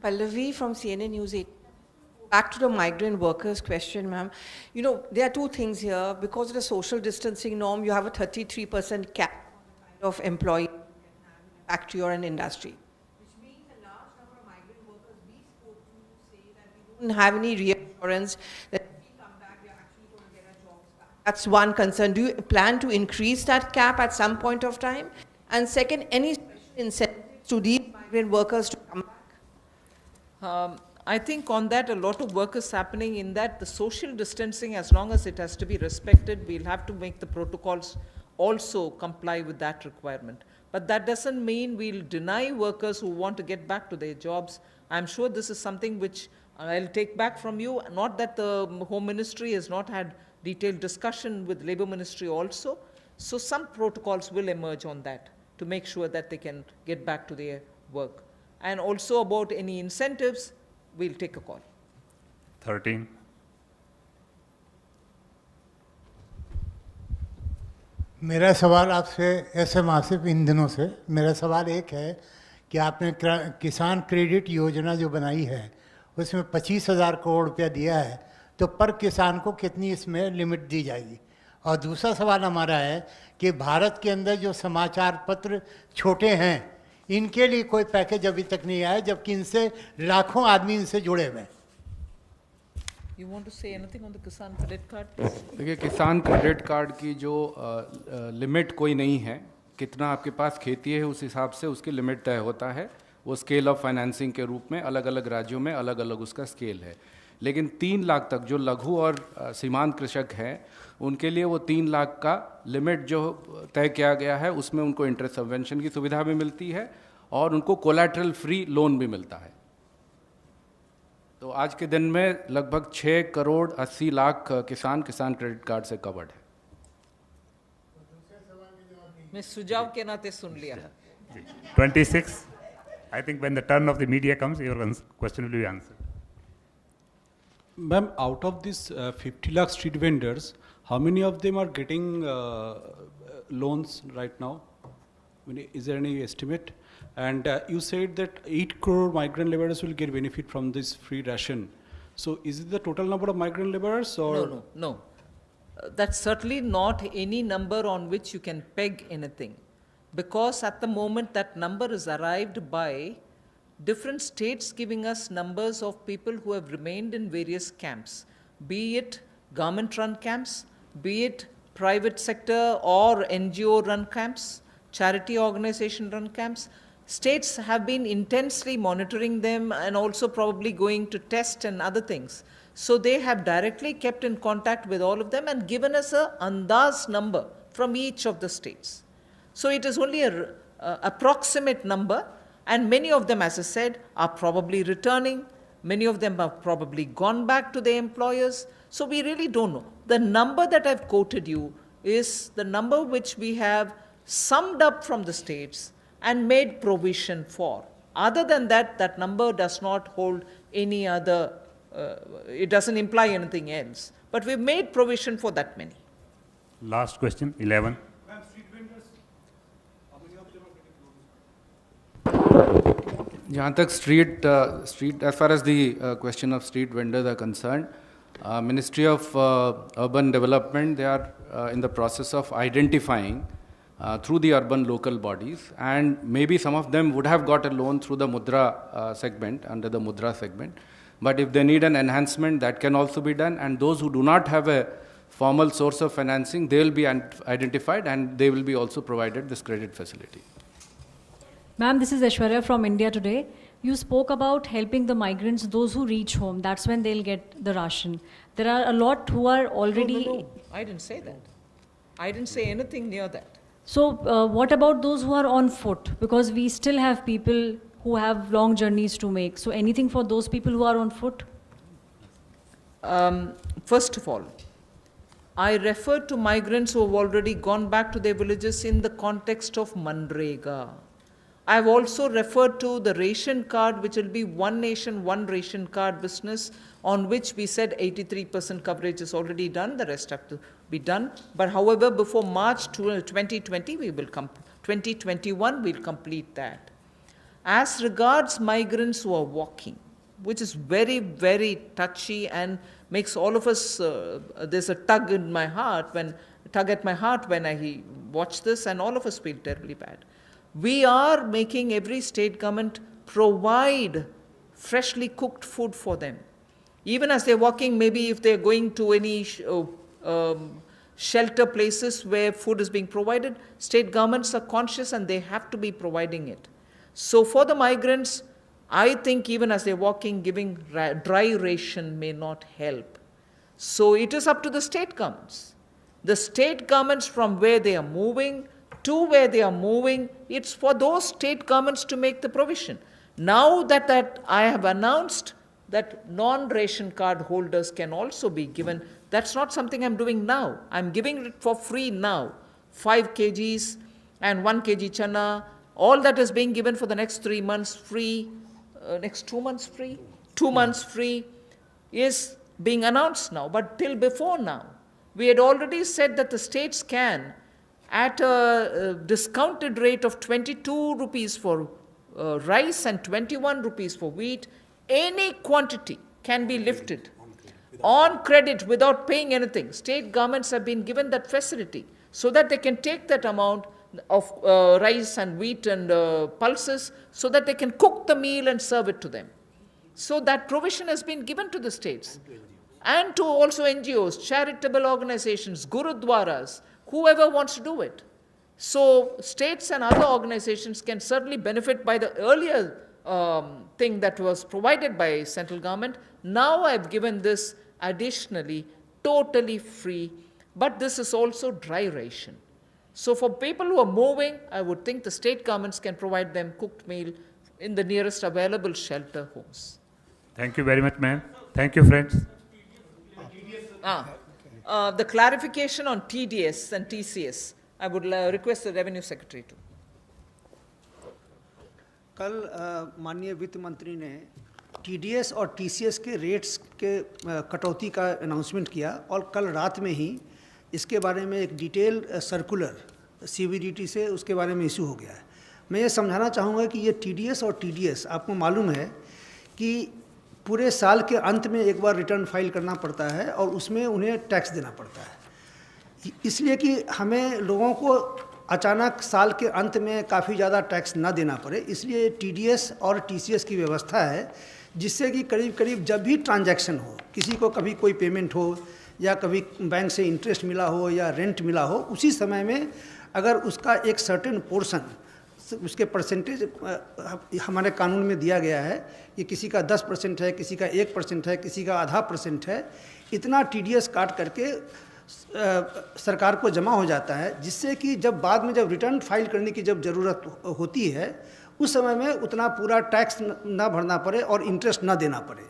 Pallavi from CNN News 8. Back to the migrant workers question, ma'am. You know, there are 2 things here. Because of the social distancing norm, you have a 33% cap of employee back to your industry. Which means a large number of migrant workers we spoke to say that we don't have any reassurance that if we come back, we are actually going to get our jobs back. That's one concern. Do you plan to increase that cap at some point of time? And second, any special incentives to these migrant workers to come back? I think on that a lot of work is happening in that the social distancing, as long as it has to be respected, we'll have to make the protocols also comply with that requirement. But that doesn't mean we'll deny workers who want to get back to their jobs. I'm sure this is something which I'll take back from you. Not that the Home Ministry has not had detailed discussion with Labour Ministry also. So some protocols will emerge on that to make sure that they can get back to their work. And also about any incentives, we'll take a call. 13. मेरा सवाल आपसे ऐसे मासिक ईंधनों से मेरा सवाल एक है कि आपने किसान क्रेडिट योजना जो बनाई है उसमें 25,000 करोड़ रुपया दिया है, तो पर किसान को कितनी इसमें लिमिट दी जाएगी? और दूसरा सवाल हमारा है कि भारत के अंदर जो समाचार पत्र छोटे हैं इनके लिए कोई पैकेज अभी तक नहीं आया, जबकि इनसे लाखों आदमी इनसे जुड़े हुए हैं। You want to say anything on the किसान क्रेडिट कार्ड? देखिए, किसान क्रेडिट कार्ड की जो लिमिट कोई नहीं है, कितना आपके पास खेती है उस हिसाब से उसकी लिमिट तय होता है। वो स्केल ऑफ फाइनेंसिंग के रूप में अलग अलग राज्यों में अलग अलग उसका स्केल है। लेकिन 3 लाख तक जो लघु और सीमांत कृषक हैं उनके लिए वो 3 लाख का लिमिट जो तय किया गया है उसमें उनको इंटरेस्ट सबवेंशन की सुविधा भी मिलती है और उनको कोलैटरल फ्री लोन भी मिलता है। तो आज के दिन में लगभग 6 करोड़ 80 लाख किसान क्रेडिट कार्ड से कवर्ड है। मैं सुझाव के नाते सुन लिया। 26. I think when the turn of the media comes, your question will be answered. Ma'am, out of these 50 lakh street vendors, how many of them are getting loans right now? I mean, is there any estimate? And you said that 8 crore migrant laborers will get benefit from this free ration. So is it the total number of migrant laborers or? No. That's certainly not any number on which you can peg anything. Because at the moment that number is arrived by different states giving us numbers of people who have remained in various camps, be it government-run camps, be it private sector or NGO-run camps, charity organization-run camps. States have been intensely monitoring them and also probably going to test and other things. So they have directly kept in contact with all of them and given us a andaz number from each of the states. So it is only an approximate number, and many of them, as I said, are probably returning. Many of them have probably gone back to their employers. So we really don't know. The number that I've quoted you is the number which we have summed up from the states and made provision for. Other than that, that number does not hold any other, it doesn't imply anything else. But we've made provision for that many. Last question, 11. जहाँ तक street as far as the question of street vendors are concerned, Ministry of Urban Development, they are in the process of identifying through the urban local bodies, and maybe some of them would have got a loan through the Mudra segment, under the Mudra segment. But if they need an enhancement, that can also be done, and those who do not have a formal source of financing, they will be identified and they will be also provided this credit facility. Ma'am, this is Aishwarya from India Today. You spoke about helping the migrants, those who reach home. That's when they'll get the ration. There are a lot who are already... No. I didn't say that. I didn't say anything near that. So what about those who are on foot? Because we still have people who have long journeys to make. So anything for those people who are on foot? First of all, I referred to migrants who have already gone back to their villages in the context of Manrega. I have also referred to the ration card, which will be one nation, one ration card business, on which we said 83% coverage is already done, the rest have to be done. But however, before March 2020, 2021, we'll complete that. As regards migrants who are walking, which is very, very touchy and makes all of us, there's a tug at my heart when I watch this, and all of us feel terribly bad. We are making every state government provide freshly cooked food for them. Even as they're walking, maybe if they're going to any shelter places where food is being provided, state governments are conscious and they have to be providing it. So for the migrants, I think even as they're walking, giving dry ration may not help. So it is up to the state governments. The state governments, from where they are moving to where they are moving, it's for those state governments to make the provision. Now that I have announced that non-ration card holders can also be given, that's not something I'm doing now. I'm giving it for free now. 5 kgs and 1 kg chana, all that is being given for the next 3 months free, next 2 months free, 2 months free is being announced now. But till before now, we had already said that the states can, at a discounted rate of 22 rupees for rice and 21 rupees for wheat, any quantity can be lifted on credit without paying anything. State governments have been given that facility so that they can take that amount of rice and wheat and pulses so that they can cook the meal and serve it to them. So that provision has been given to the states and to also NGOs, charitable organizations, gurudwaras, whoever wants to do it. So states and other organizations can certainly benefit by the earlier thing that was provided by central government. Now I've given this additionally, totally free, but this is also dry ration. So for people who are moving, I would think the state governments can provide them cooked meal in the nearest available shelter homes. Thank you very much, ma'am. Thank you, friends. The clarification on TDS and TCS, I would request the Revenue Secretary to. कल माननीय वित्त मंत्री ने TDS और TCS के rates के कटौती का अनाउंसमेंट किया और कल रात में ही इसके बारे में एक डिटेल सर्कुलर CBDT से उसके बारे में इशू हो गया है। मैं ये समझाना चाहूँगा कि ये TDS और TDS आपको मालूम है कि पूरे साल के अंत में एक बार रिटर्न फाइल करना पड़ता है और उसमें उन्हें टैक्स देना पड़ता है, इसलिए कि हमें लोगों को अचानक साल के अंत में काफ़ी ज़्यादा टैक्स ना देना पड़े, इसलिए TDS और TCS की व्यवस्था है जिससे कि करीब करीब जब भी ट्रांजैक्शन हो, किसी को कभी कोई पेमेंट हो या कभी बैंक से इंटरेस्ट मिला हो या रेंट मिला हो, उसी समय में अगर उसका एक सर्टेन पोर्शन उसके परसेंटेज हमारे कानून में दिया गया है कि किसी का 10% है, किसी का 1% है, किसी का आधा % है, इतना TDS काट करके सरकार को जमा हो जाता है, जिससे कि जब बाद में जब रिटर्न फाइल करने की जब ज़रूरत होती है उस समय में उतना पूरा टैक्स ना भरना पड़े और इंटरेस्ट ना देना पड़े।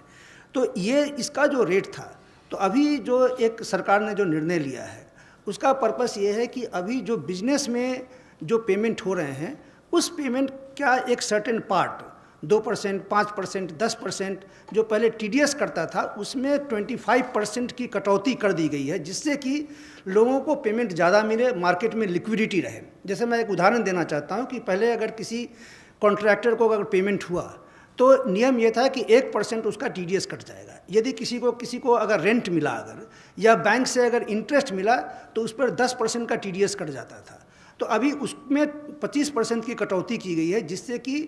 तो ये इसका जो रेट था, तो अभी जो एक सरकार ने जो निर्णय लिया है उसका पर्पस ये है कि अभी जो बिजनेस में जो पेमेंट हो रहे हैं उस पेमेंट का एक सर्टेन पार्ट 2%, 5%, 10% जो पहले TDS करता था उसमें 25% की कटौती कर दी गई है, जिससे कि लोगों को पेमेंट ज़्यादा मिले, मार्केट में लिक्विडिटी रहे। जैसे मैं एक उदाहरण देना चाहता हूं कि पहले अगर किसी कॉन्ट्रैक्टर को अगर पेमेंट हुआ तो नियम ये था कि 1% उसका TDS कट जाएगा। यदि किसी को अगर रेंट मिला अगर या बैंक से अगर इंटरेस्ट मिला तो उस पर 10% का TDS कट जाता था। तो अभी उसमें 25% की कटौती की गई है, जिससे कि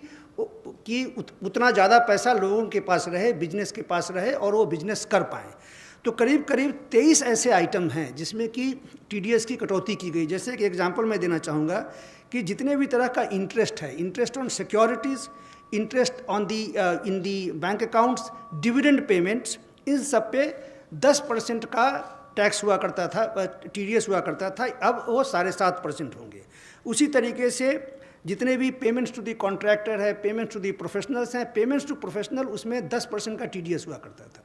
उतना ज़्यादा पैसा लोगों के पास रहे, बिजनेस के पास रहे और वो बिजनेस कर पाएँ। तो करीब करीब 23 ऐसे आइटम हैं जिसमें कि TDS की कटौती की गई। जैसे कि एग्जांपल मैं देना चाहूँगा कि जितने भी तरह का इंटरेस्ट है, interest on securities, interest on the in the bank accounts, dividend payments, इन सब पे 10% का टैक्स हुआ करता था, TDS हुआ करता था, अब वो 7.5% होंगे। उसी तरीके से जितने भी पेमेंट्स टू दी कॉन्ट्रैक्टर है, पेमेंट्स टू दी प्रोफेशनल्स हैं, पेमेंट्स टू प्रोफेशनल उसमें 10% का TDS हुआ करता था।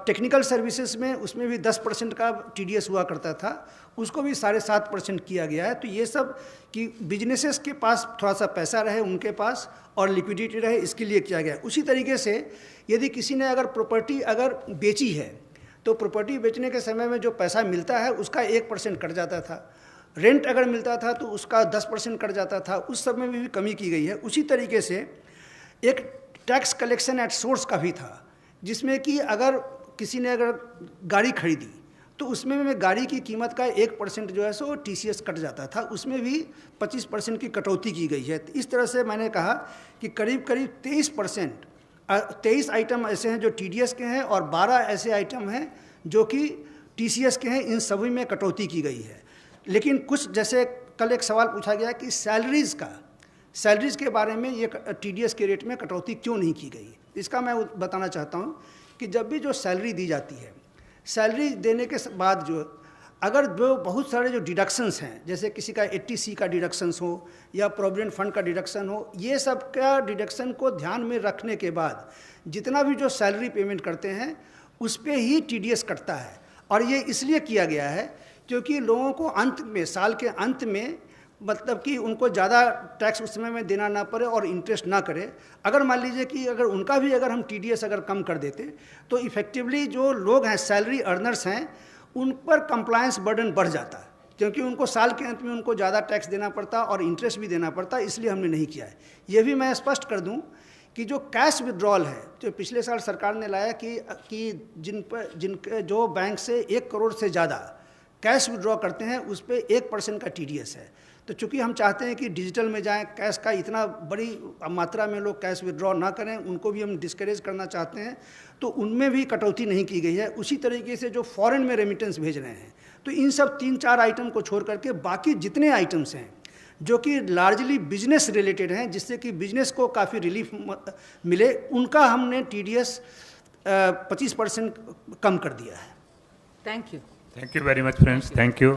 टेक्निकल सर्विसेज में उसमें भी 10% का TDS हुआ करता था, उसको भी 7.5% किया गया है। तो ये सब कि बिजनेसेस के पास थोड़ा सा पैसा रहे उनके पास और लिक्विडिटी रहे, इसके लिए किया गया है। उसी तरीके से यदि किसी ने अगर प्रॉपर्टी अगर बेची है तो प्रॉपर्टी बेचने के समय में जो पैसा मिलता है उसका 1% कट जाता था, रेंट अगर मिलता था तो उसका 10% कट जाता था, उस सब में भी कमी की गई है। उसी तरीके से एक टैक्स कलेक्शन एट सोर्स का भी था, जिसमें कि अगर किसी ने अगर गाड़ी खरीदी तो उसमें में गाड़ी की कीमत का 1% जो है सो TCS कट जाता था, उसमें भी 25% की कटौती की गई है। तो इस तरह से मैंने कहा कि करीब करीब 23 आइटम ऐसे हैं जो TDS के हैं और 12 ऐसे आइटम हैं जो कि TCS के हैं, इन सभी में कटौती की गई है। लेकिन कुछ जैसे कल एक सवाल पूछा गया कि सैलरीज़ के बारे में ये TDS के रेट में कटौती क्यों नहीं की गई। इसका मैं बताना चाहता हूँ कि जब भी जो सैलरी दी जाती है, सैलरी देने के बाद जो अगर जो बहुत सारे जो डिडक्शंस हैं, जैसे किसी का 80C का डिडक्शंस हो या प्रोविडेंट फंड का डिडक्शन हो, ये सब का डिडक्शन को ध्यान में रखने के बाद जितना भी जो सैलरी पेमेंट करते हैं उस पर ही TDS कटता है। और ये इसलिए किया गया है क्योंकि लोगों को अंत में, साल के अंत में, मतलब कि उनको ज़्यादा टैक्स उस समय में देना ना पड़े और इंटरेस्ट ना करे। अगर मान लीजिए कि अगर उनका भी अगर हम TDS अगर कम कर देते तो इफ़ेक्टिवली जो लोग हैं, सैलरी अर्नर्स हैं, उन पर कंप्लायंस बर्डन बढ़ जाता है, क्योंकि उनको साल के अंत में उनको ज़्यादा टैक्स देना पड़ता और इंटरेस्ट भी देना पड़ता, इसलिए हमने नहीं किया है। ये भी मैं स्पष्ट कर दूं कि जो कैश विड्रॉल है जो पिछले साल सरकार ने लाया कि जिनके जो बैंक से 1 करोड़ से ज़्यादा कैश विड्रॉ करते हैं उस पर 1% का TDS है। तो चूँकि हम चाहते हैं कि डिजिटल में जाएं, कैश का इतना बड़ी मात्रा में लोग कैश विड्रॉ ना करें, उनको भी हम डिस्करेज करना चाहते हैं, तो उनमें भी कटौती नहीं की गई है। उसी तरीके से जो फॉरेन में रेमिटेंस भेज रहे हैं, तो इन सब 3-4 आइटम को छोड़ करके बाकी जितने आइटम्स हैं जो कि लार्जली बिजनेस रिलेटेड हैं, जिससे कि बिजनेस को काफ़ी रिलीफ मिले, उनका हमने TDS 25% कम कर दिया है। Thank you. Thank you very much, friends. Thank you.